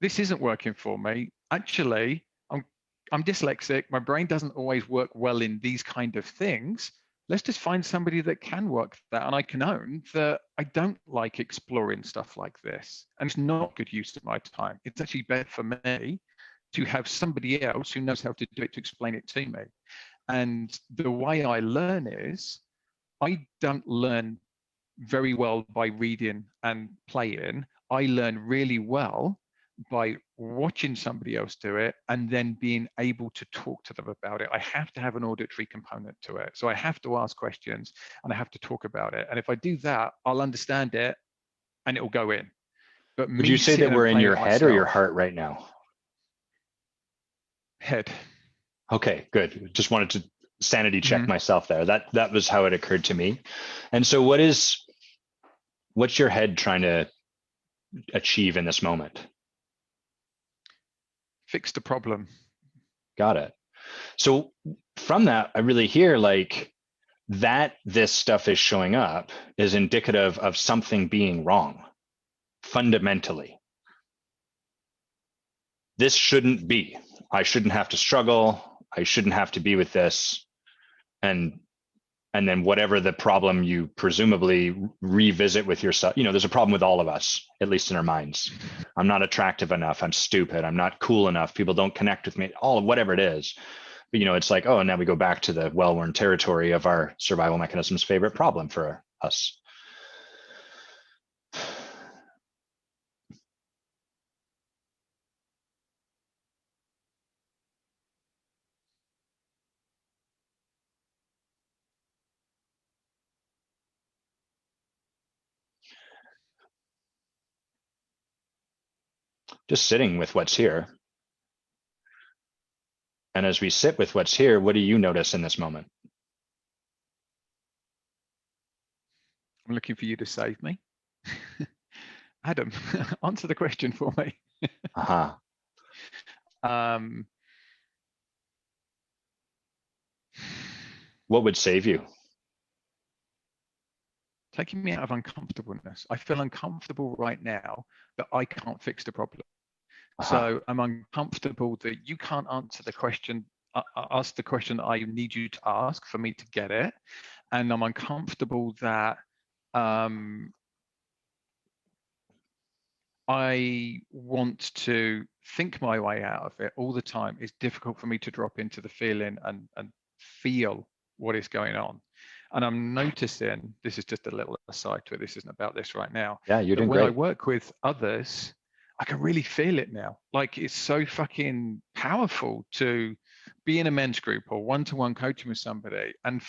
this isn't working for me. Actually, I'm dyslexic. My brain doesn't always work well in these kind of things. Let's just find somebody that can work that. And I can own that I don't like exploring stuff like this. And it's not good use of my time. It's actually better for me to have somebody else who knows how to do it to explain it to me. And the way I learn is I don't learn very well by reading and playing. I learn really well by watching somebody else do it and then being able to talk to them about it. I have to have an auditory component to it. So I have to ask questions and I have to talk about it. And if I do that, I'll understand it and it'll go in. But Would you say that we're in your head or your heart right now? Head. Okay, good. Just wanted to sanity check myself there. That was how it occurred to me. And so what's your head trying to achieve in this moment? Fix the problem. Got it. So from that, I really hear like that this stuff is showing up is indicative of something being wrong fundamentally. This shouldn't be. I shouldn't have to struggle. I shouldn't have to be with this. And then whatever the problem you presumably revisit with yourself, there's a problem with all of us, at least in our minds. I'm not attractive enough. I'm stupid. I'm not cool enough. People don't connect with me, all of whatever it is. But, it's like, oh, and now we go back to the well-worn territory of our survival mechanism's favorite problem for us. Just sitting with what's here. And as we sit with what's here, what do you notice in this moment? I'm looking for you to save me. Adam, answer the question for me. What would save you? Taking me out of uncomfortableness. I feel uncomfortable right now that I can't fix the problem. So I'm uncomfortable that you can't answer the question, ask the question I need you to ask for me to get it. And I'm uncomfortable that I want to think my way out of it all the time. It's difficult for me to drop into the feeling and feel what is going on. And I'm noticing, this is just a little aside to it, this isn't about this right now. Yeah, you're doing great. When I work with others, I can really feel it now. Like, it's so fucking powerful to be in a men's group or one-to-one coaching with somebody and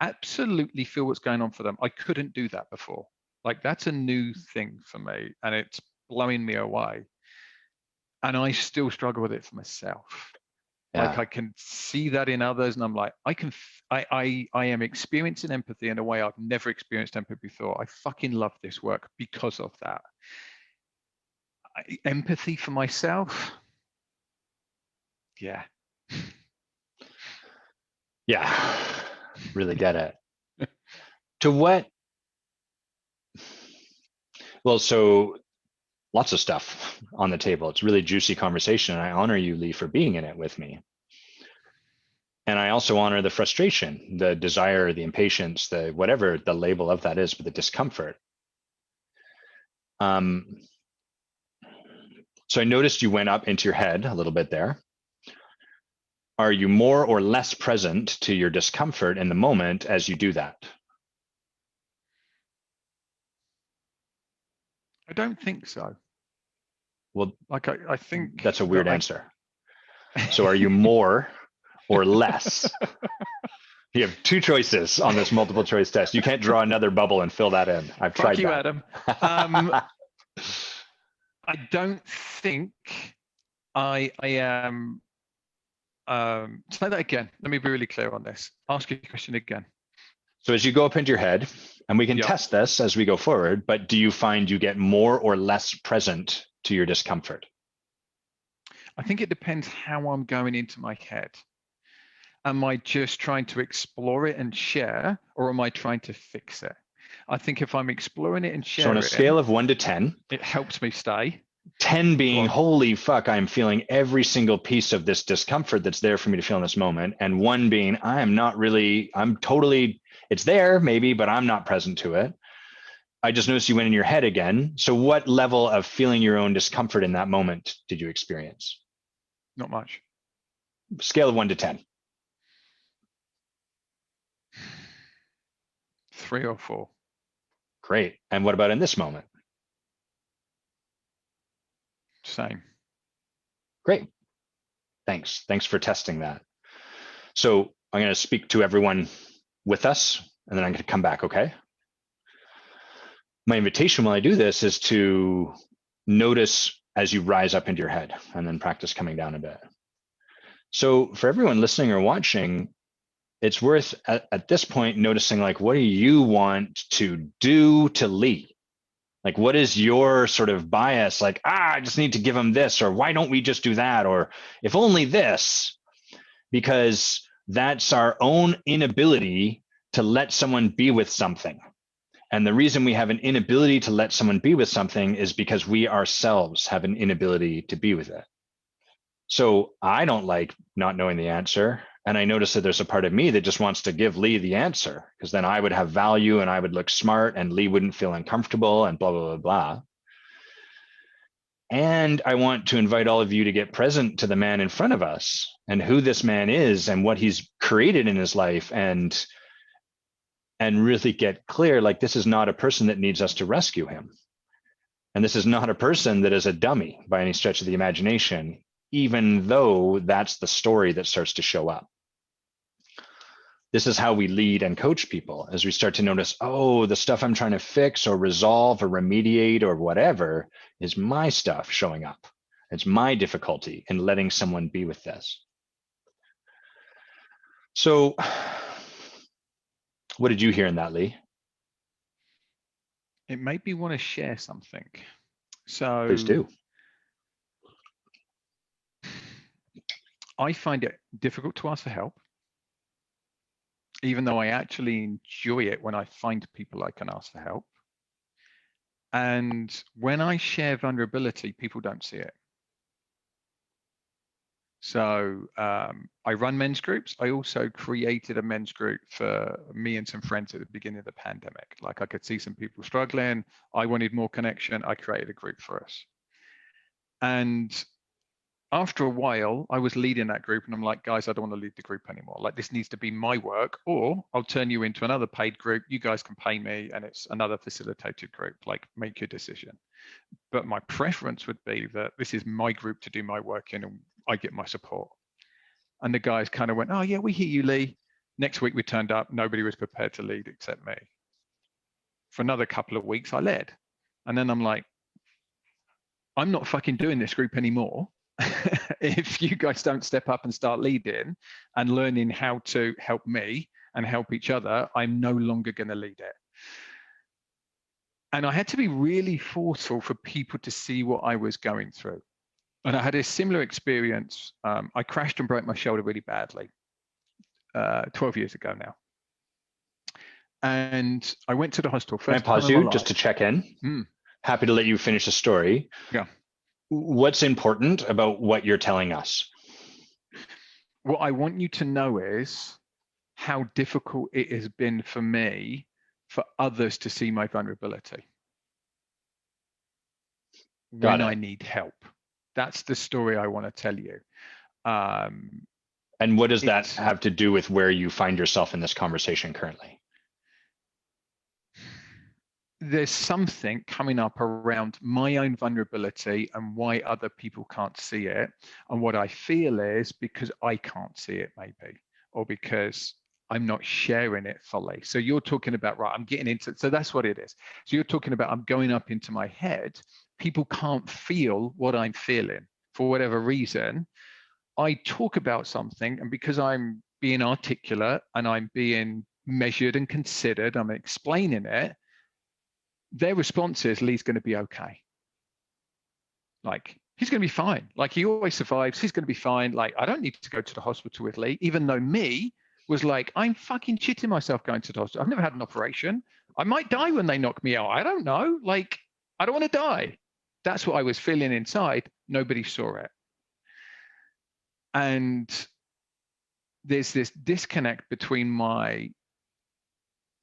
absolutely feel what's going on for them. I couldn't do that before. Like, that's a new thing for me and it's blowing me away. And I still struggle with it for myself. Yeah. Like, I can see that in others and I'm like, I am experiencing empathy in a way I've never experienced empathy before. I fucking love this work because of that. Empathy for myself. Yeah. Yeah, really get it. To what? Well, so lots of stuff on the table. It's a really juicy conversation. And I honor you, Lee, for being in it with me. And I also honor the frustration, the desire, the impatience, the whatever the label of that is, but the discomfort. So I noticed you went up into your head a little bit there. are you more or less present to your discomfort in the moment as you do that? I don't think so. Well, Like I think that's a that weird answer. So are you more or less? You have two choices on this multiple choice test. You can't draw another bubble and fill that in. I've Fuck tried you, that. Adam. I don't think I am. Say that again. Let me be really clear on this. Ask your question again. So as you go up into your head, and we can Yep. test this as we go forward, but do you find you get more or less present to your discomfort? I think it depends how I'm going into my head. Am I just trying to explore it and share, or am I trying to fix it? I think if I'm exploring it and So sharing, on a scale of 1 to 10, it helps me stay. 10 Go being, on. holy fuck, I'm feeling every single piece of this discomfort that's there for me to feel in this moment. And 1 being, I'm totally, it's there maybe, but I'm not present to it. I just noticed you went in your head again. So what level of feeling your own discomfort in that moment did you experience? Not much. Scale of 1 to 10. 3 or 4. Great. And what about in this moment? Same. Great. Thanks. Thanks for testing that. So I'm going to speak to everyone with us, and then I'm going to come back, okay? My invitation while I do this is to notice as you rise up into your head and then practice coming down a bit. So for everyone listening or watching, it's worth at this point noticing, like, what do you want to do to Lee? Like, what is your sort of bias? Like, I just need to give him this, or why don't we just do that? Or if only this, because that's our own inability to let someone be with something. And the reason we have an inability to let someone be with something is because we ourselves have an inability to be with it. So I don't like not knowing the answer. And I notice that there's a part of me that just wants to give Lee the answer, because then I would have value and I would look smart and Lee wouldn't feel uncomfortable and blah, blah, blah, blah. And I want to invite all of you to get present to the man in front of us and who this man is and what he's created in his life, and really get clear, like, this is not a person that needs us to rescue him. And this is not a person that is a dummy by any stretch of the imagination, even though that's the story that starts to show up. This is how we lead and coach people, as we start to notice, oh, the stuff I'm trying to fix or resolve or remediate or whatever is my stuff showing up. It's my difficulty in letting someone be with this. So what did you hear in that, Lee? It made me want to share something. So Please do. I find it difficult to ask for help, even though I actually enjoy it when I find people I can ask for help. And when I share vulnerability, people don't see it. So I run men's groups. I also created a men's group for me and some friends at the beginning of the pandemic. Like, I could see some people struggling. I wanted more connection. I created a group for us. And after a while, I was leading that group and I'm like, guys, I don't want to lead the group anymore. Like, this needs to be my work, or I'll turn you into another paid group. You guys can pay me and it's another facilitated group. Like, make your decision. But my preference would be that this is my group to do my work in and I get my support. And the guys kind of went, oh yeah, we hear you, Lee. Next week we turned up, nobody was prepared to lead except me. For another couple of weeks, I led. And then I'm like, I'm not fucking doing this group anymore. If you guys don't step up and start leading and learning how to help me and help each other, I'm no longer going to lead it. And I had to be really forceful for people to see what I was going through. And I had a similar experience. I crashed and broke my shoulder really badly 12 years ago now. And I went to the hospital. Can I First time pause in my you life. just to check in? Happy to let you finish the story. Yeah. What's important about what you're telling us? What I want you to know is how difficult it has been for me for others to see my vulnerability when I need help. That's the story I want to tell you. And what does that It's, have to do with where you find yourself in this conversation currently? there's something coming up around my own vulnerability and why other people can't see it. And what I feel is because I can't see it, maybe, or because I'm not sharing it fully. So you're talking about, right, I'm getting into, so that's what it is. So you're talking about, I'm going up into my head. People can't feel what I'm feeling for whatever reason. I talk about something, and because I'm being articulate and I'm being measured and considered, I'm explaining it, their response is Lee's going to be okay. Like, he's going to be fine. Like, he always survives. He's going to be fine. Like, I don't need to go to the hospital with Lee, even though me was like, I'm fucking shitting myself going to the hospital. I've never had an operation. I might die when they knock me out. I don't know. Like, I don't want to die. That's what I was feeling inside. Nobody saw it. And there's this disconnect between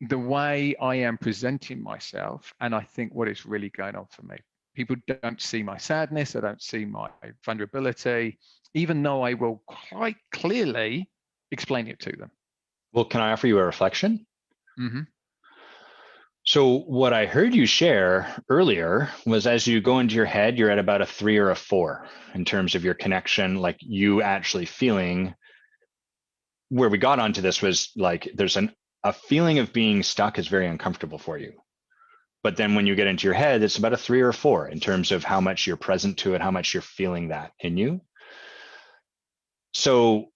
the way I am presenting myself and I think what is really going on for me. People don't see my sadness, they don't see my vulnerability, even though I will quite clearly explain it to them. Well, can I offer you a reflection? Mm-hmm. So what I heard you share earlier was as you go into your head, you're at about a 3 or a 4 in terms of your connection, like you actually feeling. Where we got onto this was like there's a feeling of being stuck is very uncomfortable for you. But then when you get into your head, it's about a 3 or a 4 in terms of how much you're present to it, how much you're feeling that in you. So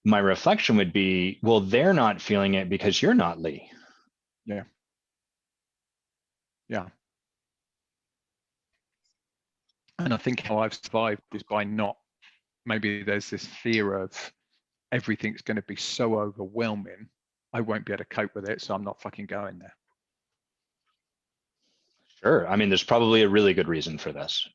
my reflection would be, well, they're not feeling it because you're not, Lee. Yeah. Yeah. And I think how I've survived is by not, maybe there's this fear of everything's going to be so overwhelming, I won't be able to cope with it. So I'm not fucking going there. Sure. I mean, there's probably a really good reason for this.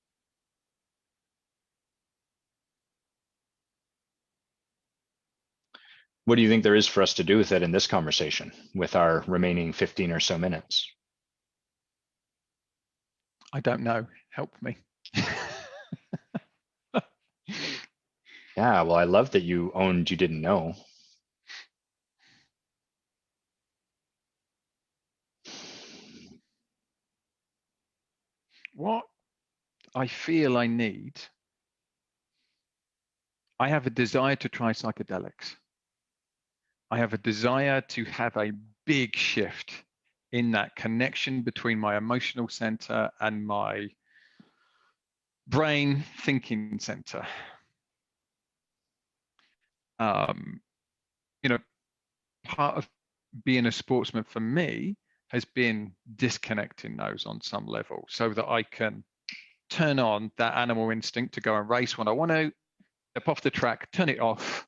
What do you think there is for us to do with it in this conversation with our remaining 15 or so minutes? I don't know. Help me. Yeah, well, I love that you owned you didn't know. What I feel I need, I have a desire to try psychedelics. I have a desire to have a big shift in that connection between my emotional center and my brain thinking center. Um, you know, part of being a sportsman for me has been disconnecting those on some level so that I can turn on that animal instinct to go and race when I want to, step off the track, turn it off.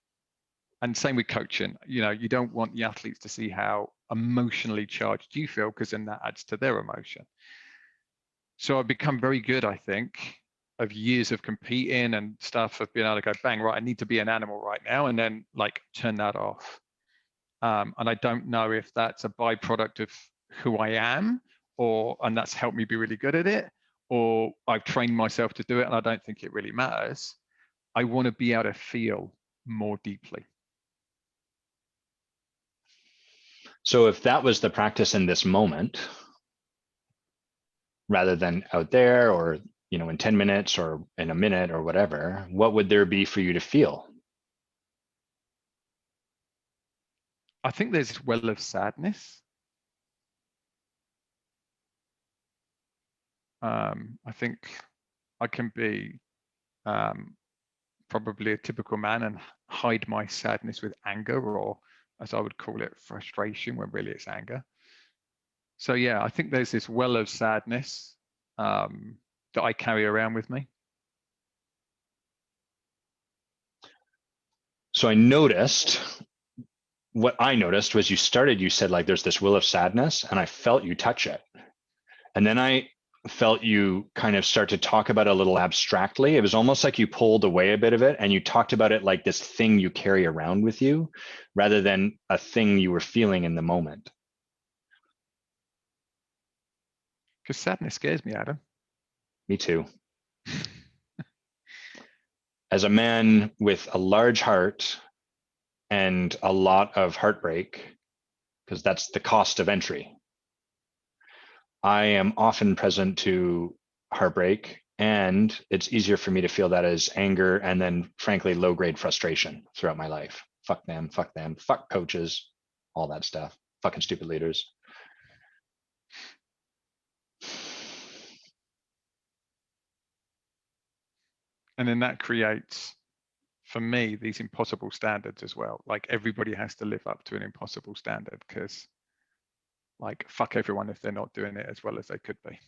And same with coaching. You know, you don't want the athletes to see how emotionally charged you feel because then that adds to their emotion. So I've become very good, I think, of years of competing and stuff of being able to go, bang, right, I need to be an animal right now, and then like turn that off. And I don't know if that's a byproduct of who I am, and that's helped me be really good at it, or I've trained myself to do it and I don't think it really matters. I want to be able to feel more deeply. So if that was the practice in this moment, rather than out there or, you know, in 10 minutes or in a minute or whatever, what would there be for you to feel? I think there's this well of sadness. I think I can be probably a typical man and hide my sadness with anger, or as I would call it, frustration, when really it's anger. So yeah, I think there's this well of sadness that I carry around with me. So what I noticed was you said like there's this will of sadness, and I felt you touch it. And then I felt you kind of start to talk about it a little abstractly. It was almost like you pulled away a bit of it and you talked about it like this thing you carry around with you rather than a thing you were feeling in the moment. Because sadness scares me, Adam. Me too. As a man with a large heart and a lot of heartbreak, because that's the cost of entry. I am often present to heartbreak, and it's easier for me to feel that as anger and then, frankly, low-grade frustration throughout my life. Fuck them, fuck coaches, all that stuff. Fucking stupid leaders. And then that creates, for me, these impossible standards as well. Like everybody has to live up to an impossible standard, because like fuck everyone if they're not doing it as well as they could be.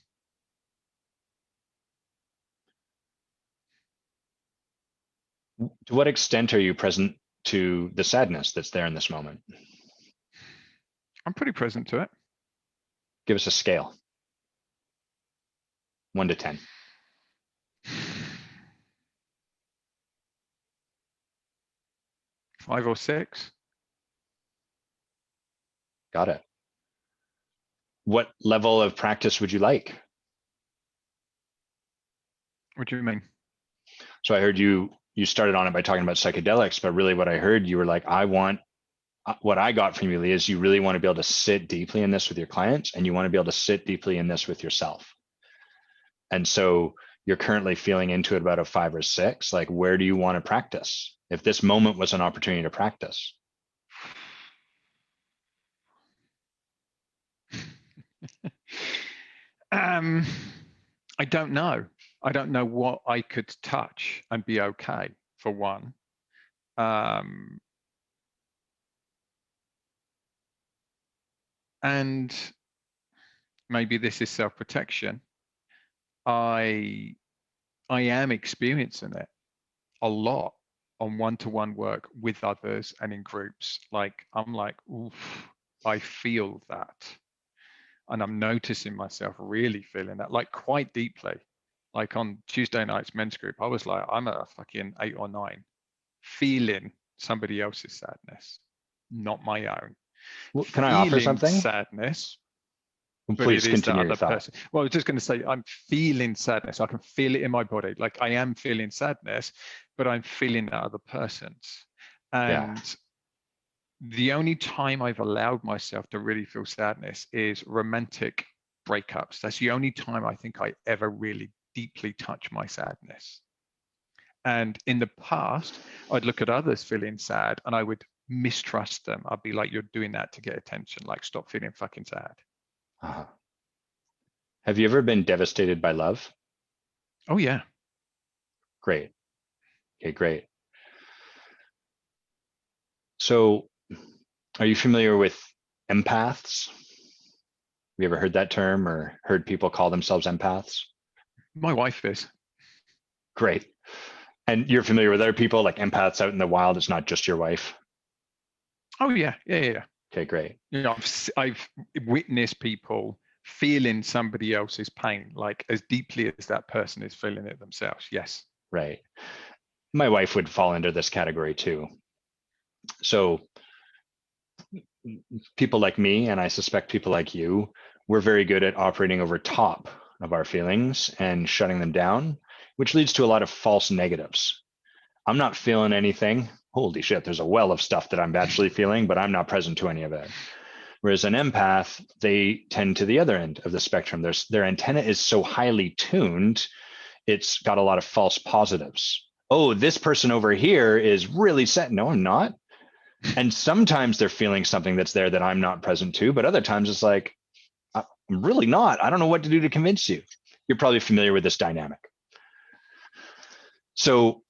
To what extent are you present to the sadness that's there in this moment? I'm pretty present to it. Give us a scale. 1 to 10. 5 or 6. Got it. What level of practice would you like? What do you mean? So I heard you started on it by talking about psychedelics, but really what I heard, you were like, what I got from you, Lee, is you really want to be able to sit deeply in this with your clients, and you want to be able to sit deeply in this with yourself. And so you're currently feeling into it about a 5 or 6. Like, where do you want to practice? If this moment was an opportunity to practice. I don't know. I don't know what I could touch and be okay, for one. And maybe this is self-protection. I am experiencing it a lot on one-to-one work with others and in groups. Like, I'm like, oof, I feel that. And I'm noticing myself really feeling that, like, quite deeply. Like on Tuesday night's men's group, I was like, I'm at a fucking 8 or 9, feeling somebody else's sadness, not my own. Well, can I offer something? Sadness, but please it is continue the your other thought. person. Well, I was just going to say, I'm feeling sadness. I can feel it in my body. Like, I am feeling sadness, but I'm feeling that other person's. And the only time I've allowed myself to really feel sadness is romantic breakups. That's the only time I think I ever really deeply touch my sadness. And in the past, I'd look at others feeling sad and I would mistrust them. I'd be like, you're doing that to get attention. Like, stop feeling fucking sad. Uh-huh. Have you ever been devastated by love? Oh, yeah. Great. Okay, great. So are you familiar with empaths? Have you ever heard that term or heard people call themselves empaths? My wife is. Great. And you're familiar with other people like empaths out in the wild? It's not just your wife? Oh, yeah. Yeah. Okay, great. You know, I've witnessed people feeling somebody else's pain, like as deeply as that person is feeling it themselves. Yes. Right. My wife would fall into this category too. So people like me, and I suspect people like you, we're very good at operating over top of our feelings and shutting them down, which leads to a lot of false negatives. I'm not feeling anything. Holy shit, there's a well of stuff that I'm actually feeling, but I'm not present to any of it. Whereas an empath, they tend to the other end of the spectrum. Their antenna is so highly tuned, it's got a lot of false positives. Oh, this person over here is really sad. No, I'm not. And sometimes they're feeling something that's there that I'm not present to, but other times it's like, I'm really not. I don't know what to do to convince you. You're probably familiar with this dynamic. So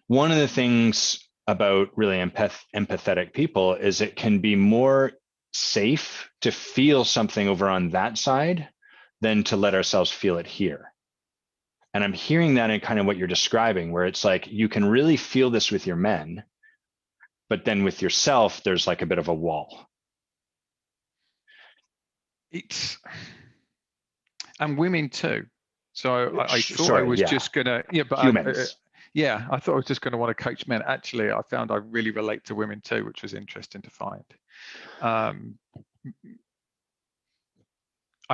one of the things about really empathetic people is it can be more safe to feel something over on that side than to let ourselves feel it here. And I'm hearing that in kind of what you're describing, where it's like you can really feel this with your men, but then with yourself, there's like a bit of a wall. And women too. So I thought Sorry, I was yeah. just gonna, but humans. I thought I was just going to want to coach men. Actually, I found I really relate to women too, which was interesting to find. I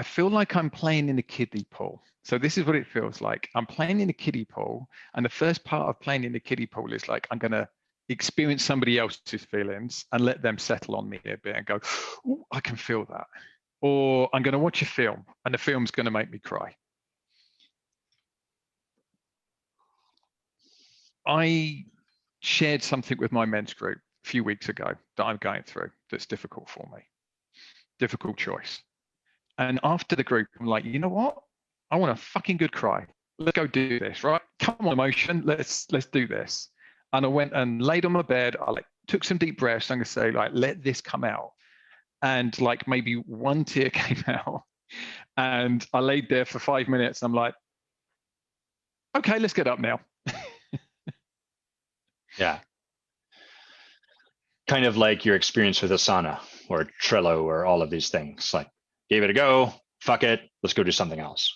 feel like I'm playing in a kiddie pool. So this is what it feels like. I'm playing in a kiddie pool, and the first part of playing in the kiddie pool is like, I'm going to experience somebody else's feelings and let them settle on me a bit and go, "Ooh, I can feel that." Or I'm going to watch a film and the film's going to make me cry. I shared something with my men's group a few weeks ago that I'm going through that's difficult for me, difficult choice. And after the group, I'm like, you know what? I want a fucking good cry. Let's go do this, right? Come on, emotion. Let's do this. And I went and laid on my bed. I took some deep breaths. I'm gonna say, let this come out. And maybe one tear came out. And I laid there for 5 minutes. I'm like, okay, let's get up now. Yeah. Kind of like your experience with Asana or Trello or all of these things. Like, gave it a go, fuck it, let's go do something else.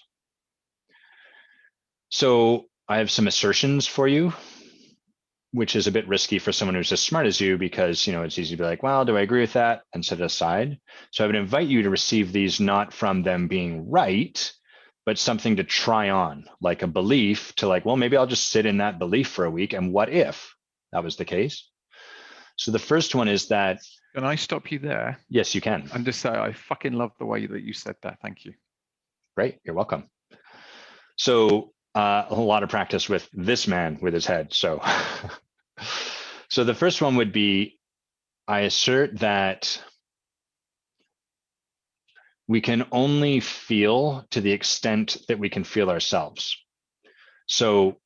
So I have some assertions for you, which is a bit risky for someone who's as smart as you, because it's easy to be like, well, do I agree with that, and set it aside. So I would invite you to receive these not from them being right, but something to try on, like a belief to well, maybe I'll just sit in that belief for a week, and what if that was the case? So the first one is that. Can I stop you there? Yes, you can. And just say, I fucking love the way that you said that. Thank you. Great, you're welcome. So a lot of practice with this man with his head. So the first one would be, I assert that we can only feel to the extent that we can feel ourselves. So,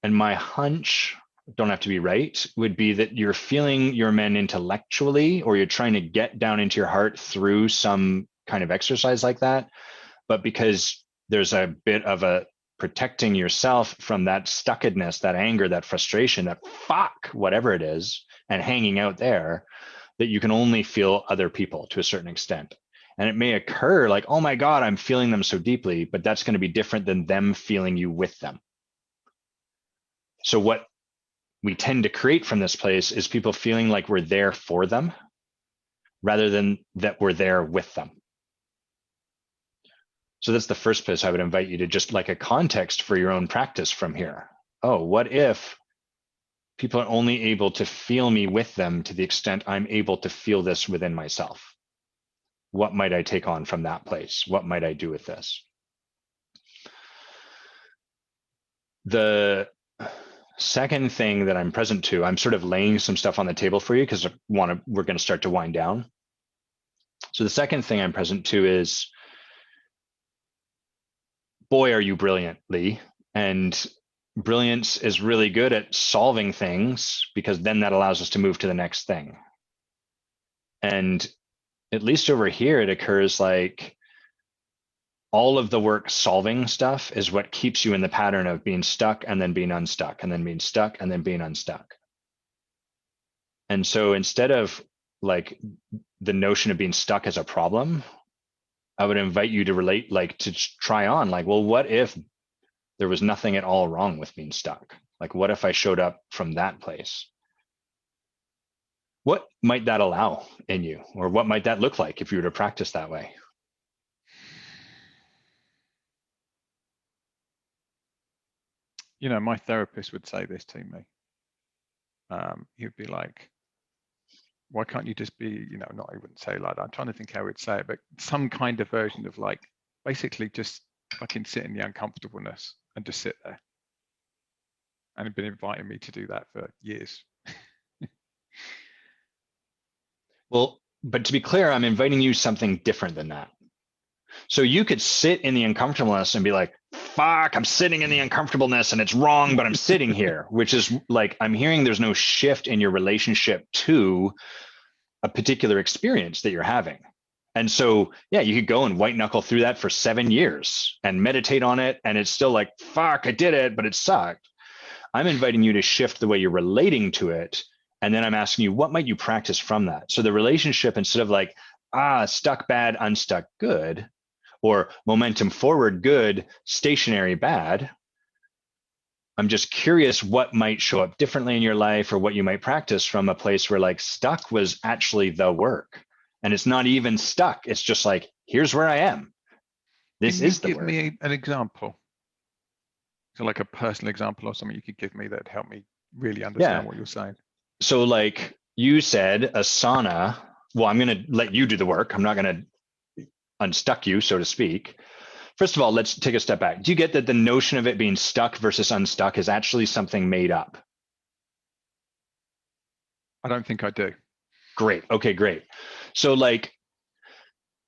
and my hunch, don't have to be right, would be that you're feeling your men intellectually, or you're trying to get down into your heart through some kind of exercise like that. But because there's a bit of a protecting yourself from that stuckedness, that anger, that frustration, that fuck, whatever it is, and hanging out there, that you can only feel other people to a certain extent. And it may occur like, oh my God, I'm feeling them so deeply, but that's going to be different than them feeling you with them. So what we tend to create from this place is people feeling like we're there for them rather than that we're there with them. So that's the first place I would invite you to, just like a context for your own practice from here. Oh, what if people are only able to feel me with them to the extent I'm able to feel this within myself? What might I take on from that place? What might I do with this? The second thing that I'm present to, I'm sort of laying some stuff on the table for you because we're going to start to wind down. So the second thing I'm present to is, boy, are you brilliant, Lee. And brilliance is really good at solving things, because then that allows us to move to the next thing. And at least over here, it occurs like all of the work solving stuff is what keeps you in the pattern of being stuck and then being unstuck and then being stuck and then being unstuck. And so instead of the notion of being stuck as a problem, I would invite you to relate, to try on, well, what if there was nothing at all wrong with being stuck? What if I showed up from that place? What might that allow in you? Or what might that look like if you were to practice that way? My therapist would say this to me. He'd be like, why can't you just be, not, I wouldn't say like that. I'm trying to think how he'd say it, but some kind of version of basically just fucking sit in the uncomfortableness and just sit there. And he'd been inviting me to do that for years. Well, but to be clear, I'm inviting you something different than that. So you could sit in the uncomfortableness and be like, fuck, I'm sitting in the uncomfortableness and it's wrong, but I'm sitting here, which is I'm hearing there's no shift in your relationship to a particular experience that you're having. And so, yeah, you could go and white knuckle through that for 7 years and meditate on it. And it's still like, fuck, I did it, but it sucked. I'm inviting you to shift the way you're relating to it. And then I'm asking you, what might you practice from that? So the relationship, instead of stuck bad, unstuck good, or momentum forward good, stationary bad, I'm just curious what might show up differently in your life, or what you might practice from a place where stuck was actually the work. And it's not even stuck. It's just here's where I am. This is the work. Give me an example. So a personal example or something you could give me that'd help me really Yeah. understand what you're saying. So like you said, asana. Well, I'm going to let you do the work. I'm not going to unstuck you, so to speak. First of all, let's take a step back. Do you get that the notion of it being stuck versus unstuck is actually something made up? I don't think I do. Great. Okay, great. So like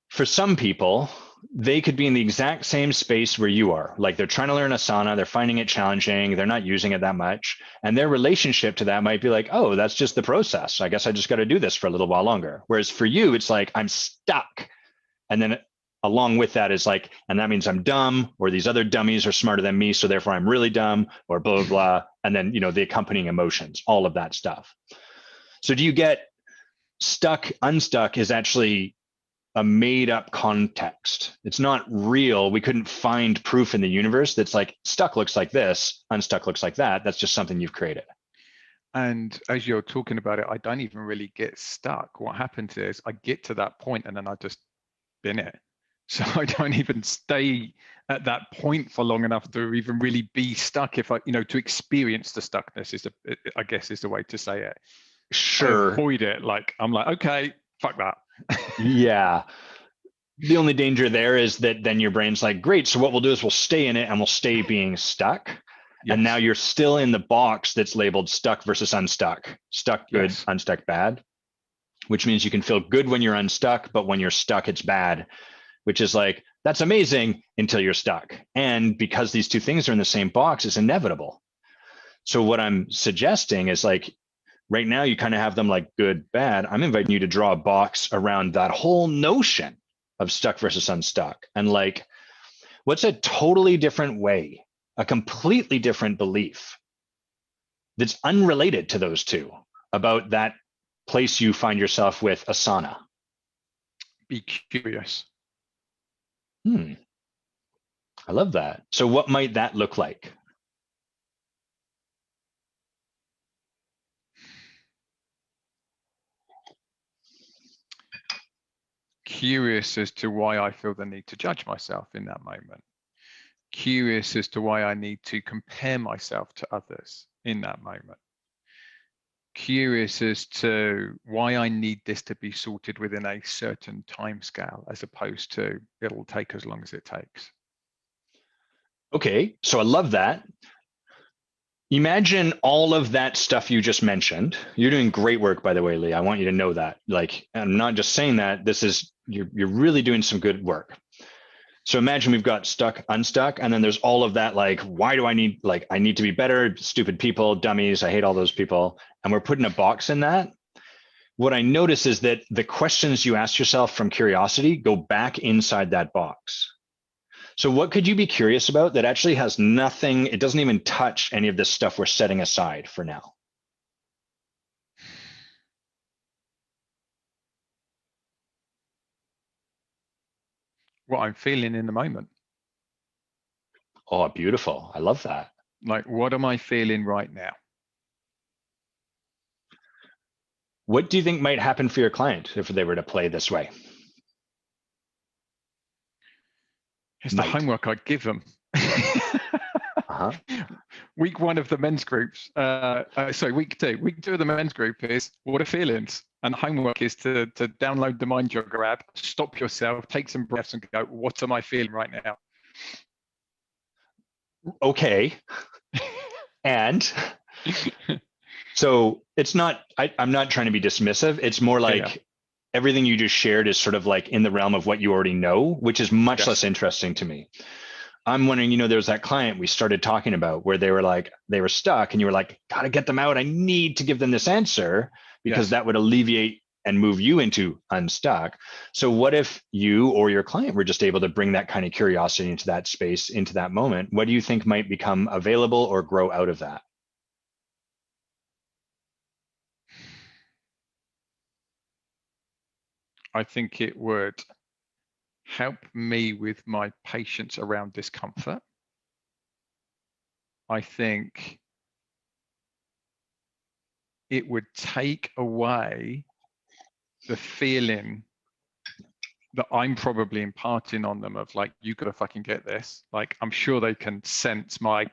for some people, they could be in the exact same space where you are. Like they're trying to learn asana, they're finding it challenging, they're not using it that much. And their relationship to that might be like, oh, that's just the process. I guess I just got to do this for a little while longer. Whereas for you, it's like, I'm stuck. And then along with that is like, and that means I'm dumb, or these other dummies are smarter than me, so therefore I'm really dumb, or blah, blah, blah. And then, the accompanying emotions, all of that stuff. So do you get stuck, unstuck is actually a made up context. It's not real. We couldn't find proof in the universe that's like stuck looks like this, unstuck looks like that. That's just something you've created. And as you're talking about it, I don't even really get stuck. What happens is I get to that point and then I just bin it. So I don't even stay at that point for long enough to even really be stuck. If I, to experience the stuckness I guess is the way to say it. Sure. I avoid it. Like, I'm like, okay, fuck that. Yeah. The only danger there is that then your brain's like, great. So what we'll do is we'll stay in it and we'll stay being stuck. Yes. And now you're still in the box that's labeled stuck versus unstuck. Stuck good, yes. Unstuck bad, which means you can feel good when you're unstuck, but when you're stuck, it's bad, which is like, that's amazing until you're stuck. And because these two things are in the same box, it's inevitable. So what I'm suggesting is like, right now you kind of have them like good, bad. I'm inviting you to draw a box around that whole notion of stuck versus unstuck. And like, what's a totally different way, a completely different belief that's unrelated to those two about that place you find yourself with asana? Be curious. I love that. So what might that look like? Curious as to why I feel the need to judge myself in that moment. Curious as to why I need to compare myself to others in that moment. Curious as to why I need this to be sorted within a certain time scale, as opposed to it'll take as long as it takes. Okay, so I love that. Imagine all of that stuff you just mentioned. You're doing great work, by the way, Lee. I want you to know that. Like, I'm not just saying that. This is, you're really doing some good work. So imagine we've got stuck, unstuck, and then there's all of that, like, why do I need, like, I need to be better, stupid people, dummies, I hate all those people. And we're putting a box in that. What I notice is that the questions you ask yourself from curiosity go back inside that box. So what could you be curious about that actually has nothing, it doesn't even touch any of this stuff we're setting aside for now? What I'm feeling in the moment. Oh, beautiful. I love that. Like, what am I feeling right now? What do you think might happen for your client if they were to play this way? It's the homework I'd give them. Week 1 of the men's groups, week 2. Week 2 of the men's group is what are feelings? And the homework is to download the Mind Jogger app, stop yourself, take some breaths and go, what am I feeling right now? Okay. And so it's not, I'm not trying to be dismissive. It's more like everything you just shared is sort of like in the realm of what you already know, which is much less interesting to me. I'm wondering, there's that client we started talking about where they were like, they were stuck and you were like, gotta get them out. I need to give them this answer because that would alleviate and move you into unstuck. So what if you or your client were just able to bring that kind of curiosity into that space, into that moment? What do you think might become available or grow out of that? I think it would help me with my patience around discomfort. I think it would take away the feeling that I'm probably imparting on them of like, you gotta fucking get this. Like, I'm sure they can sense my,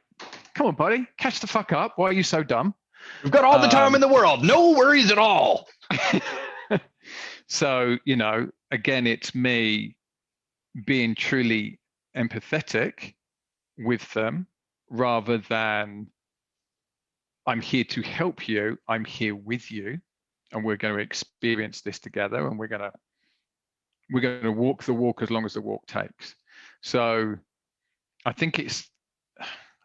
come on, buddy, catch the fuck up. Why are you so dumb? We've got all the time in the world. No worries at all. So, again, it's me being truly empathetic with them rather than I'm here to help you, I'm here with you, and we're going to experience this together, and we're going to walk the walk as long as the walk takes. So I think it's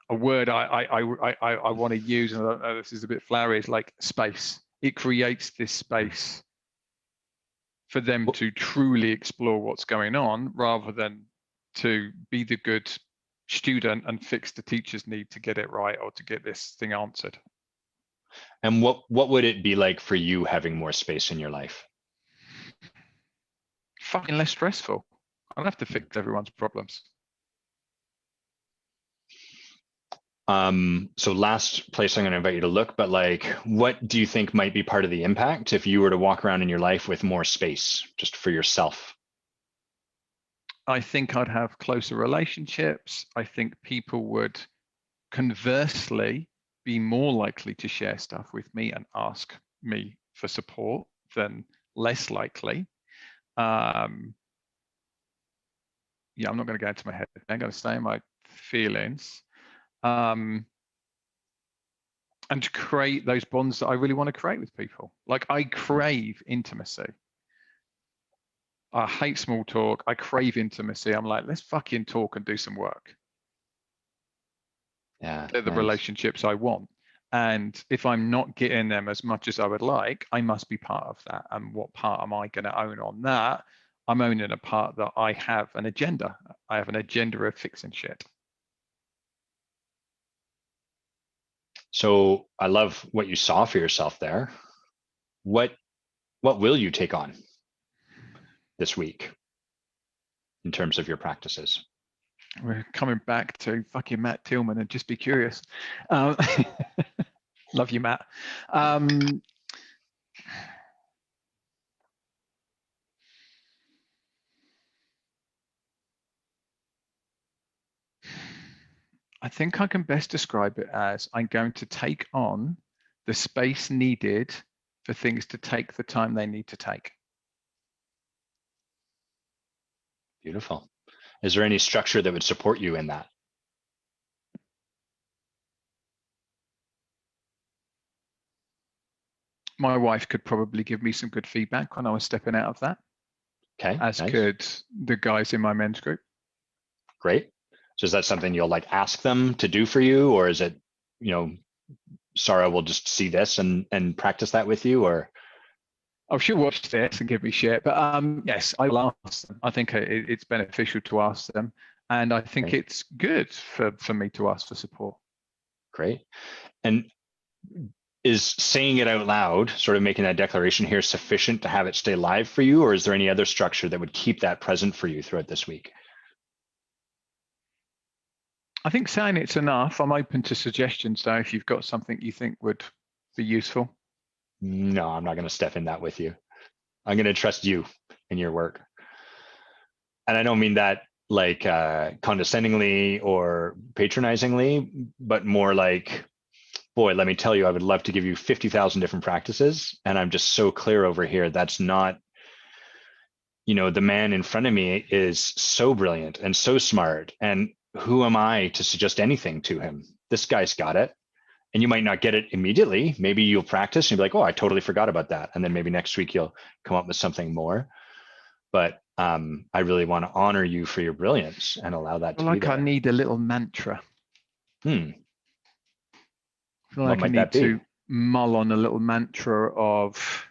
a word I want to use, and I know this is a bit flowery, is like space. It creates this space for them to truly explore what's going on rather than to be the good student and fix the teacher's need to get it right or to get this thing answered. And what would it be like for you having more space in your life? Fucking less stressful. I don't have to fix everyone's problems. So last place I'm going to invite you to look, but like, what do you think might be part of the impact if you were to walk around in your life with more space just for yourself? I think I'd have closer relationships. I think people would conversely be more likely to share stuff with me and ask me for support than less likely. I'm not going to go into my head. I'm going to stay in my feelings. And to create those bonds that I really want to create with people. Like, I crave intimacy. I hate small talk. I crave intimacy. I'm like, let's fucking talk and do some work. Yeah, they're the relationships I want. And if I'm not getting them as much as I would like, I must be part of that. And what part am I going to own on that? I'm owning a part that I have an agenda. I have an agenda of fixing shit. So I love what you saw for yourself there. What will you take on this week in terms of your practices? We're coming back to fucking Matt Tillman and just be curious. Love you, Matt. I think I can best describe it as I'm going to take on the space needed for things to take the time they need to take. Beautiful. Is there any structure that would support you in that? My wife could probably give me some good feedback when I was stepping out of that. Okay. As nice. Could the guys in my men's group. Great. So is that something you'll like ask them to do for you, or is it, Sarah will just see this and practice that with you, or? Oh, she'll watch this and give me shit. But yes, I will ask them. I think it's beneficial to ask them. And I think it's good for me to ask for support. Great. And is saying it out loud, sort of making that declaration here, sufficient to have it stay live for you? Or is there any other structure that would keep that present for you throughout this week? I think saying it's enough. I'm open to suggestions, though, if you've got something you think would be useful. No, I'm not going to step in that with you. I'm going to trust you in your work. And I don't mean that like condescendingly or patronizingly, but more like, boy, let me tell you, I would love to give you 50,000 different practices. And I'm just so clear over here. That's not, the man in front of me is so brilliant and so smart. And who am I to suggest anything to him? This guy's got it. And you might not get it immediately. Maybe you'll practice and you'll be like, oh, I totally forgot about that. And then maybe next week you'll come up with something more. But I really want to honor you for your brilliance and allow that to be there. I need a little mantra. I feel like I need to mull on a little mantra of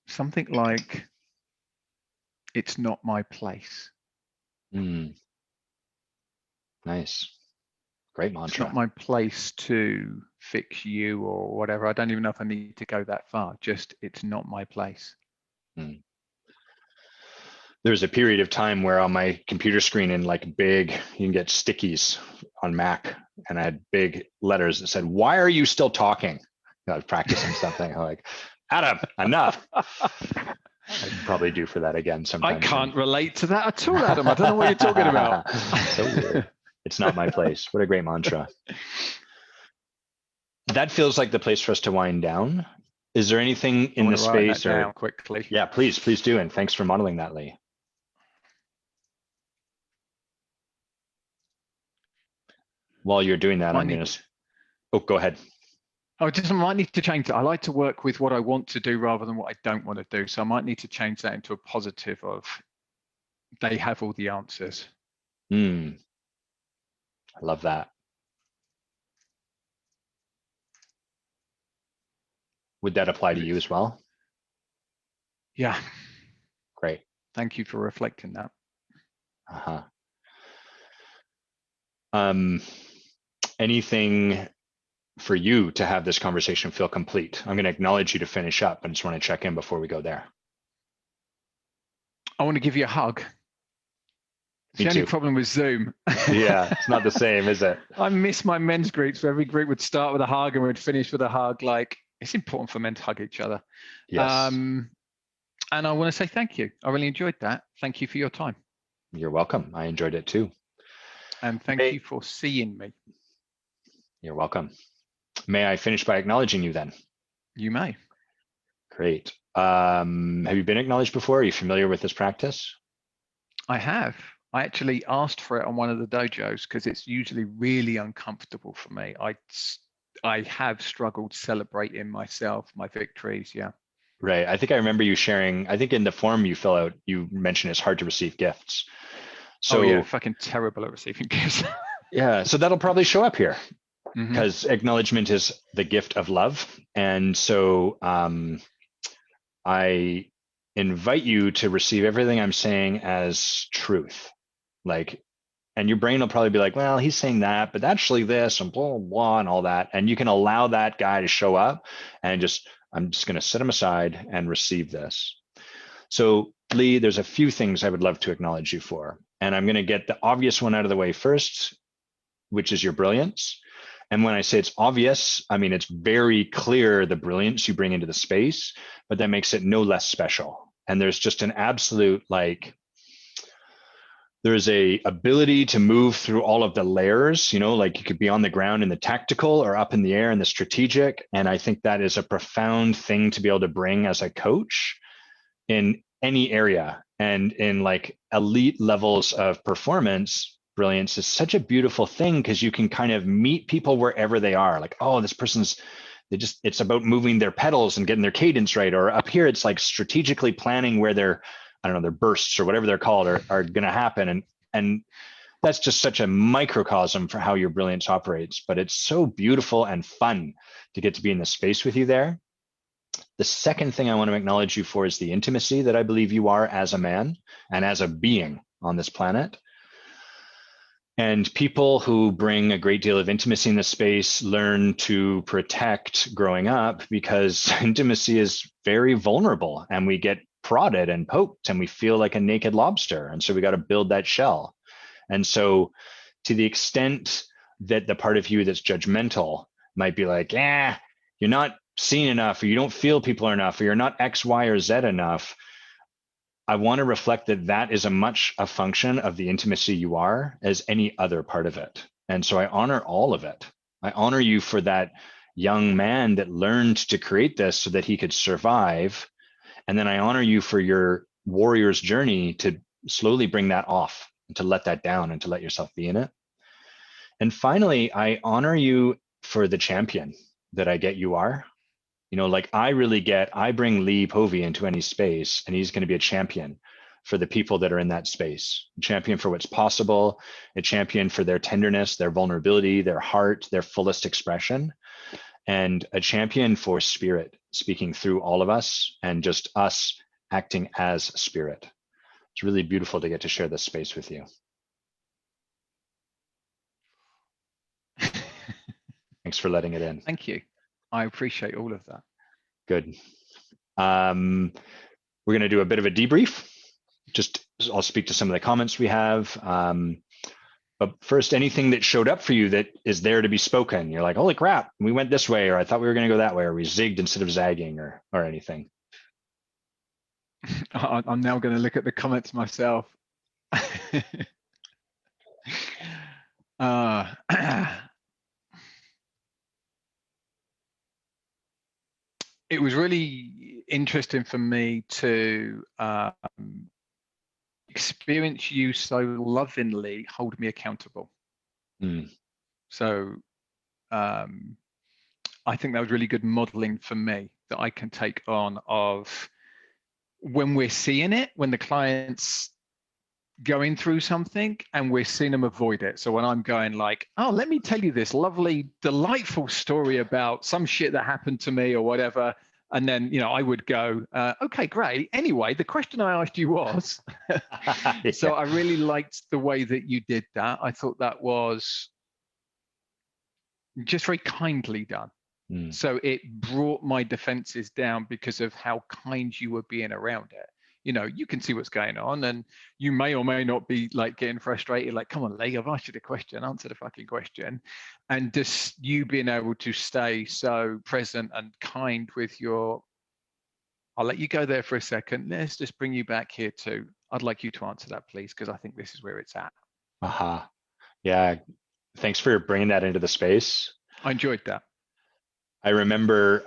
something like, it's not my place. Nice. Great mantra. It's not my place to fix you or whatever. I don't even know if I need to go that far. Just, it's not my place. There's a period of time where on my computer screen in like big, you can get stickies on Mac, and I had big letters that said, "Why are you still talking?" I was practicing something. I'm like, Adam, enough. I'd probably do for that again sometime. I can't relate to that at all, Adam. I don't know what you're talking about. So weird. It's not my place. What a great mantra. That feels like the place for us to wind down. Is there anything in the space that down quickly? Yeah, please do. And thanks for modeling that, Lee. While you're doing that, I'm going to, oh, go ahead. I just might need to change that. I like to work with what I want to do rather than what I don't want to do. So I might need to change that into a positive of they have all the answers. I love that. Would that apply to you as well? Yeah. Great. Thank you for reflecting that. Anything for you to have this conversation feel complete? I'm going to acknowledge you to finish up. I just want to check in before we go there. I want to give you a hug. It's the only problem with Zoom. Yeah, it's not the same, is it? I miss my men's groups where every group would start with a hug and would finish with a hug. Like, it's important for men to hug each other. Yes. And I want to say thank you. I really enjoyed that. Thank you for your time. You're welcome. I enjoyed it too. And thank you for seeing me. You're welcome. May I finish by acknowledging you then? You may. Great. Have you been acknowledged before? Are you familiar with this practice? I have. I actually asked for it on one of the dojos because it's usually really uncomfortable for me. I have struggled celebrating myself, my victories. Yeah. Right. I think I remember you sharing, I think in the form you fill out, you mentioned it's hard to receive gifts. So, oh yeah, fucking terrible at receiving gifts. Yeah. So that'll probably show up here because acknowledgement is the gift of love. And so I invite you to receive everything I'm saying as truth. Like, and your brain will probably be like, well, he's saying that, but actually this and blah, blah, blah, and all that. And you can allow that guy to show up and I'm just going to set him aside and receive this. So Lee, there's a few things I would love to acknowledge you for. And I'm going to get the obvious one out of the way first, which is your brilliance. And when I say it's obvious, I mean, it's very clear the brilliance you bring into the space, but that makes it no less special. And there's just an absolute, like, there's a ability to move through all of the layers, you know, like you could be on the ground in the tactical or up in the air in the strategic. And I think that is a profound thing to be able to bring as a coach in any area. And in like elite levels of performance, brilliance is such a beautiful thing because you can kind of meet people wherever they are. Like, oh, this person's, it's about moving their pedals and getting their cadence right. Or up here, it's like strategically planning where their bursts or whatever they're called are going to happen. And that's just such a microcosm for how your brilliance operates. But it's so beautiful and fun to get to be in the space with you there. The second thing I want to acknowledge you for is the intimacy that I believe you are as a man and as a being on this planet. And people who bring a great deal of intimacy in this space learn to protect growing up because intimacy is very vulnerable and we get prodded and poked and we feel like a naked lobster. And so we got to build that shell. And so to the extent that the part of you that's judgmental might be like, you're not seen enough, or you don't feel people are enough, or you're not X, Y, or Z enough, I want to reflect that that is a function of the intimacy you are as any other part of it. And so I honor all of it. I honor you for that young man that learned to create this so that he could survive. And then I honor you for your warrior's journey to slowly bring that off, and to let that down and to let yourself be in it. And finally, I honor you for the champion that I get you are. You know, like I bring Lee Povey into any space and he's going to be a champion for the people that are in that space, a champion for what's possible, a champion for their tenderness, their vulnerability, their heart, their fullest expression, and a champion for spirit speaking through all of us and just us acting as spirit. It's really beautiful to get to share this space with you. Thanks for letting it in. Thank you. I appreciate all of that. Good. We're going to do a bit of a debrief. I'll speak to some of the comments we have. But first, anything that showed up for you that is there to be spoken. You're like, holy crap, we went this way, or I thought we were going to go that way, or we zigged instead of zagging, or anything. I'm now going to look at the comments myself. Uh, it was really interesting for me to experience you so lovingly hold me accountable. Mm. So um, I think that was really good modeling for me that I can take on of when we're seeing it, when the client's going through something and we're seeing them avoid it. So when I'm going like, oh, let me tell you this lovely, delightful story about some shit that happened to me or whatever. And then, I would go, okay, great. Anyway, the question I asked you was, so I really liked the way that you did that. I thought that was just very kindly done. Mm. So it brought my defenses down because of how kind you were being around it. You can see what's going on, and you may or may not be like getting frustrated, like, come on, Lee, I've asked you the question, answer the fucking question. And just you being able to stay so present and kind with I'll let you go there for a second. Let's just bring you back here to, I'd like you to answer that, please, because I think this is where it's at. Uh-huh. Yeah. Thanks for bringing that into the space. I enjoyed that. I remember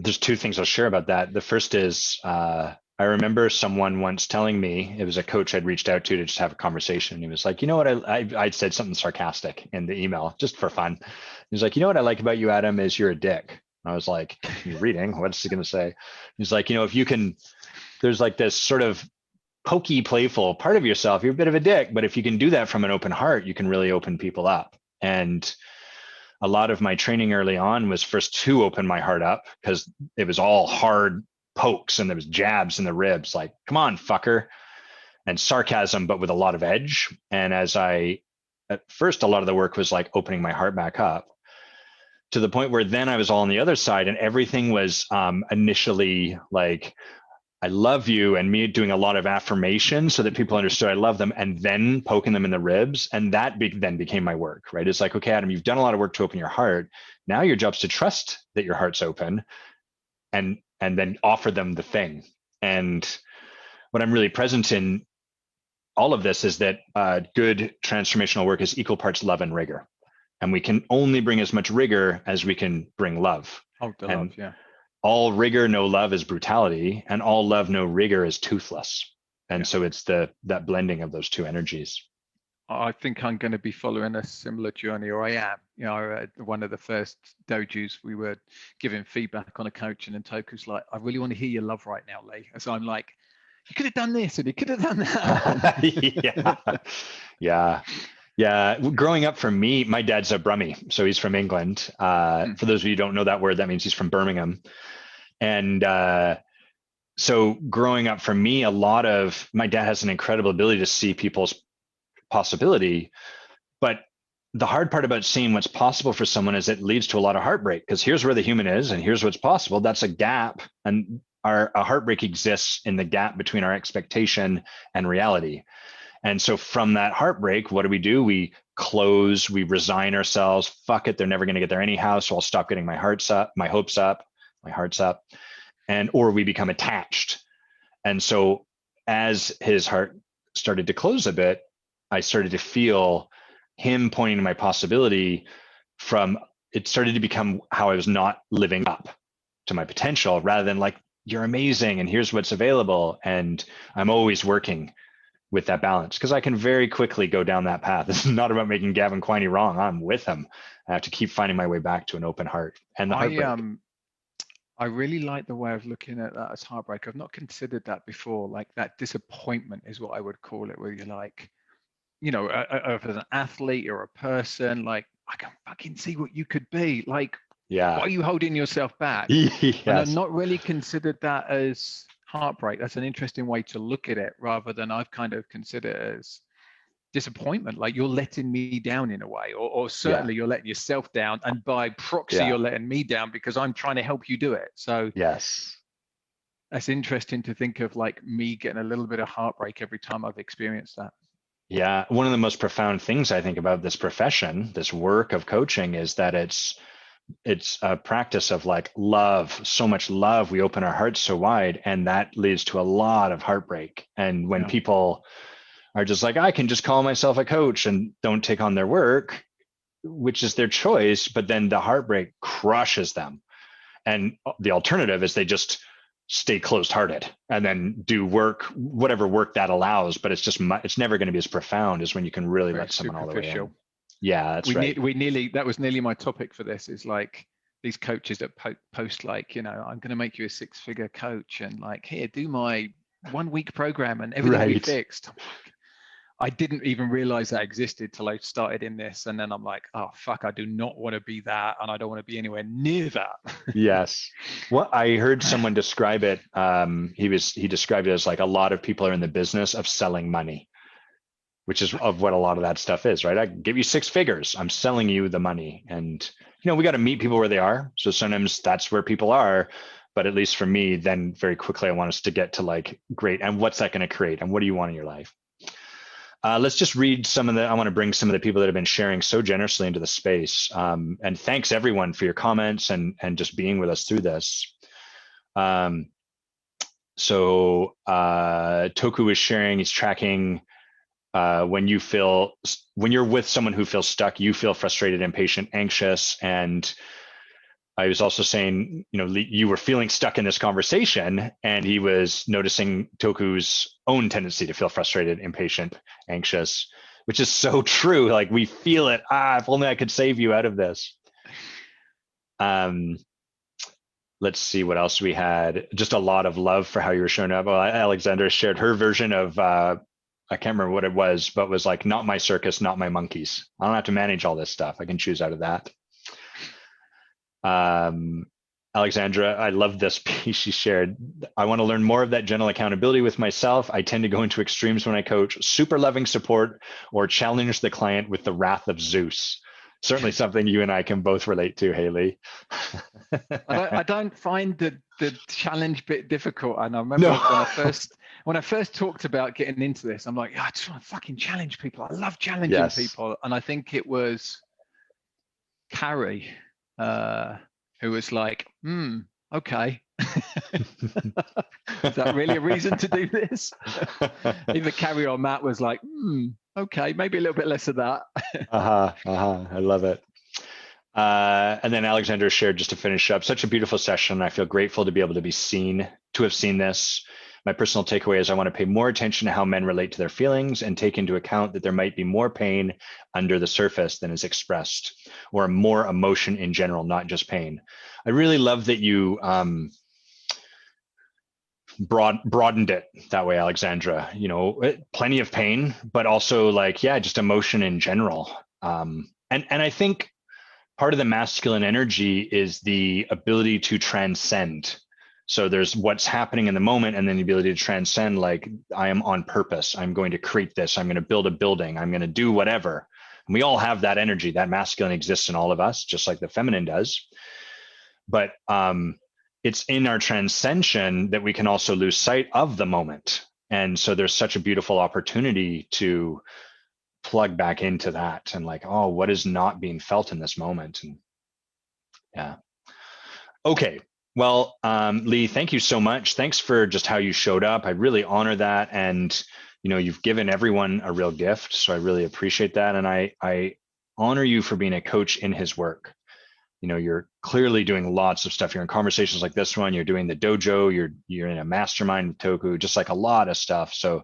there's two things I'll share about that. The first is I remember someone once telling me, it was a coach I'd reached out to just have a conversation. He was like, you know what, I'd said something sarcastic in the email just for fun. He was like, you know what I like about you, Adam, is you're a dick. I was like, you're reading, what's he going to say? He's like, if you can, there's like this sort of pokey, playful part of yourself, you're a bit of a dick, but if you can do that from an open heart, you can really open people up. And a lot of my training early on was first to open my heart up because it was all hard pokes and there was jabs in the ribs, like, come on, fucker, and sarcasm, but with a lot of edge. And at first, a lot of the work was like opening my heart back up to the point where then I was all on the other side and everything was initially like, I love you, and me doing a lot of affirmation so that people understood I love them, and then poking them in the ribs. And that then became my work, right? It's like, okay, Adam, you've done a lot of work to open your heart. Now your job's to trust that your heart's open and then offer them the thing. And what I'm really present in all of this is that good transformational work is equal parts love and rigor. And we can only bring as much rigor as we can bring love. Oh, the and love, yeah. All rigor, no love is brutality, and all love, no rigor is toothless. And so it's that blending of those two energies. I think I'm going to be following a similar journey, or I am. One of the first dojus, we were giving feedback on a coach, and Toku's like, I really want to hear your love right now, Lee. And so I'm like, you could have done this, and you could have done that. Yeah. Growing up for me, my dad's a Brummie, so he's from England. For those of you who don't know that word, that means he's from Birmingham. And so growing up for me, my dad has an incredible ability to see people's possibility. But the hard part about seeing what's possible for someone is it leads to a lot of heartbreak, because here's where the human is and here's what's possible. That's a gap. And a heartbreak exists in the gap between our expectation and reality. And so from that heartbreak, what do? We close, we resign ourselves. Fuck it, they're never going to get there anyhow. So I'll stop getting my hopes up, my heart's up. Or we become attached. And so as his heart started to close a bit, I started to feel him pointing to my possibility it started to become how I was not living up to my potential, rather than like, you're amazing and here's what's available. And I'm always working with that balance, because I can very quickly go down that path. This is not about making Gavin Quiney wrong. I'm with him. I have to keep finding my way back to an open heart and the heartbreak. I really like the way of looking at that as heartbreak. I've not considered that before. Like, that disappointment is what I would call it, where you're like, as an athlete or a person, like, I can fucking see what you could be. Like, yeah, why are you holding yourself back? Yes. And I've not really considered that as heartbreak. That's an interesting way to look at it, rather than I've kind of considered it as disappointment, like, you're letting me down in a way, or certainly you're letting yourself down, and by proxy you're letting me down because I'm trying to help you do it. So yes, that's interesting to think of, like, me getting a little bit of heartbreak every time I've experienced that. Yeah, one of the most profound things I think about this profession, this work of coaching, is that it's a practice of like love, so much love. We open our hearts so wide, and that leads to a lot of heartbreak. And when people are just like, I can just call myself a coach and don't take on their work, which is their choice, but then the heartbreak crushes them. And the alternative is they just stay closed hearted and then do work, whatever work that allows. But it's just, it's never going to be as profound as when you can really Very let someone all the way in. superficial. Yeah, that's right. We nearly, that was nearly my topic for this, is like these coaches that post like, you know, I'm going to make you a 6-figure coach, and like, here, do my 1-week program and everything will be fixed. I didn't even realize that existed till I started in this. And then I'm like, oh, fuck, I do not want to be that. And I don't want to be anywhere near that. Yes. Well, I heard someone describe it. He described it as like a lot of people are in the business of selling money, which is of what a lot of that stuff is, right? I give you 6 figures. I'm selling you the money. And, you know, we got to meet people where they are. So sometimes that's where people are. But at least for me, then very quickly, I want us to get to like, great. And what's that going to create? And what do you want in your life? Let's just read I want to bring some of the people that have been sharing so generously into the space. And thanks everyone for your comments and just being with us through this. So Toku is sharing, he's tracking when you're with someone who feels stuck, you feel frustrated, impatient, anxious. And I was also saying, you know, you were feeling stuck in this conversation, and he was noticing Toku's own tendency to feel frustrated, impatient, anxious, which is so true. Like we feel it. If only I could save you out of this. Let's see what else we had. Just a lot of love for how you were showing up. Well, Alexandra shared her version of, I can't remember what it was, but was like, not my circus, not my monkeys. I don't have to manage all this stuff. I can choose out of that. Alexandra, I love this piece she shared. I want to learn more of that gentle accountability with myself. I tend to go into extremes when I coach, super loving support, or challenge the client with the wrath of Zeus. Certainly something you and I can both relate to, Haley. I don't find the challenge bit difficult. And I remember when I first talked about getting into this, I'm like, I just want to fucking challenge people. I love challenging people. And I think it was Carrie who was like, okay. Is that really a reason to do this? Either Carrie or Matt was like, okay, maybe a little bit less of that. I love it. And then Alexandra shared, just to finish up, such a beautiful session. I feel grateful to be able to have seen this. My personal takeaway is I want to pay more attention to how men relate to their feelings and take into account that there might be more pain under the surface than is expressed, or more emotion in general, not just pain. I really love that you broadened it that way, Alexandra. You know, plenty of pain, but also like, yeah, just emotion in general. And I think part of the masculine energy is the ability to transcend. So there's what's happening in the moment, and then the ability to transcend, like, I am on purpose. I'm going to create this. I'm going to build a building. I'm going to do whatever. And we all have that energy. That masculine exists in all of us, just like the feminine does. But it's in our transcension that we can also lose sight of the moment. And so there's such a beautiful opportunity to plug back into that and like, oh, what is not being felt in this moment? And yeah. Okay. Well, Lee, thank you so much. Thanks for just how you showed up. I really honor that. And, you know, you've given everyone a real gift. So I really appreciate that. And I honor you for being a coach in his work. You know, you're clearly doing lots of stuff. You're in conversations like this one. You're doing the dojo. You're in a mastermind with Toku, just like a lot of stuff. So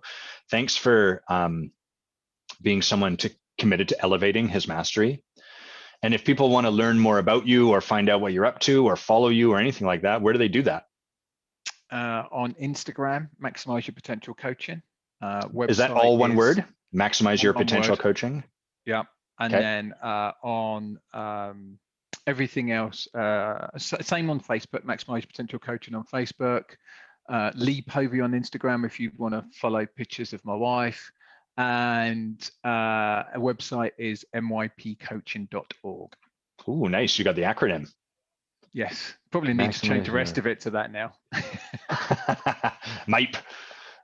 thanks for being someone committed to elevating his mastery. And if people want to learn more about you or find out what you're up to or follow you or anything like that, where do they do that? On Instagram, Maximize Your Potential Coaching. Is that all one word? Maximize Your Potential Coaching? Yeah. And then on everything else, same on Facebook, Maximize Your Potential Coaching on Facebook. Lee Povey on Instagram if you want to follow pictures of my wife. And a website is mypcoaching.org. Oh, nice. You got the acronym. Yes. Probably need to change the rest of it to that now. MYPE.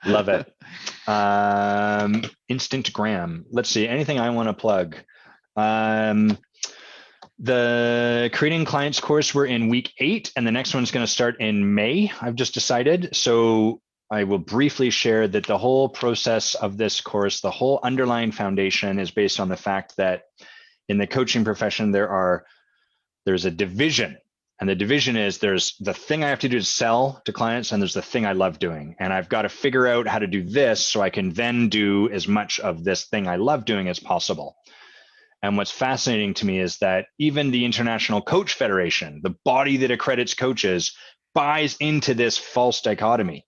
Love it. Instantgram. Let's see. Anything I want to plug? The Creating Clients course, we're in week 8, and the next one's going to start in May. I've just decided. So I will briefly share that the whole process of this course, the whole underlying foundation is based on the fact that in the coaching profession, there's a division. And the division is there's the thing I have to do to sell to clients, and there's the thing I love doing. And I've got to figure out how to do this so I can then do as much of this thing I love doing as possible. And what's fascinating to me is that even the International Coach Federation, the body that accredits coaches, buys into this false dichotomy.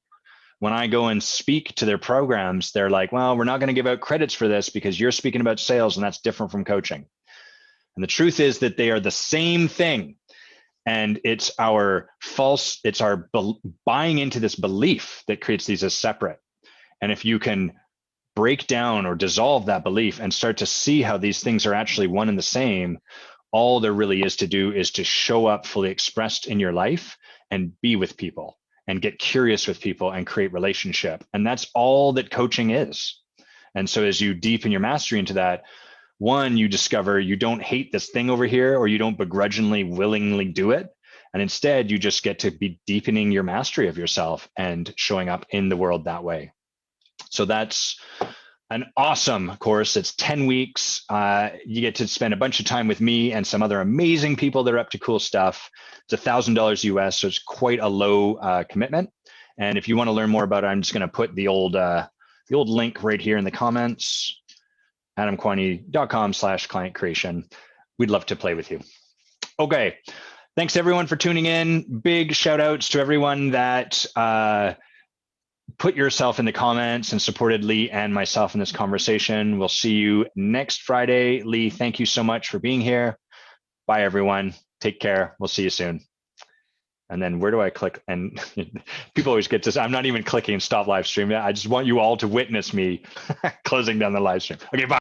When I go and speak to their programs, they're like, well, we're not going to give out credits for this because you're speaking about sales and that's different from coaching. And the truth is that they are the same thing. And it's our buying into this belief that creates these as separate. And if you can break down or dissolve that belief and start to see how these things are actually one and the same, all there really is to do is to show up fully expressed in your life and be with people and get curious with people and create relationship. And that's all that coaching is. And so as you deepen your mastery into that, one, you discover you don't hate this thing over here, or you don't begrudgingly, willingly do it. And instead, you just get to be deepening your mastery of yourself and showing up in the world that way. So that's an awesome course. It's 10 weeks. You get to spend a bunch of time with me and some other amazing people that are up to cool stuff. It's $1,000 US, so it's quite a low commitment. And if you want to learn more about it, I'm just going to put the old link right here in the comments. adamquaney.com/client creation. We'd love to play with you. Okay. Thanks everyone for tuning in. Big shout outs to everyone that put yourself in the comments and supported Lee and myself in this conversation. We'll see you next Friday. Lee, thank you so much for being here. Bye everyone. Take care. We'll see you soon. And then where do I click? And people always get this. I'm not even clicking stop live stream. I just want you all to witness me closing down the live stream. Okay, bye.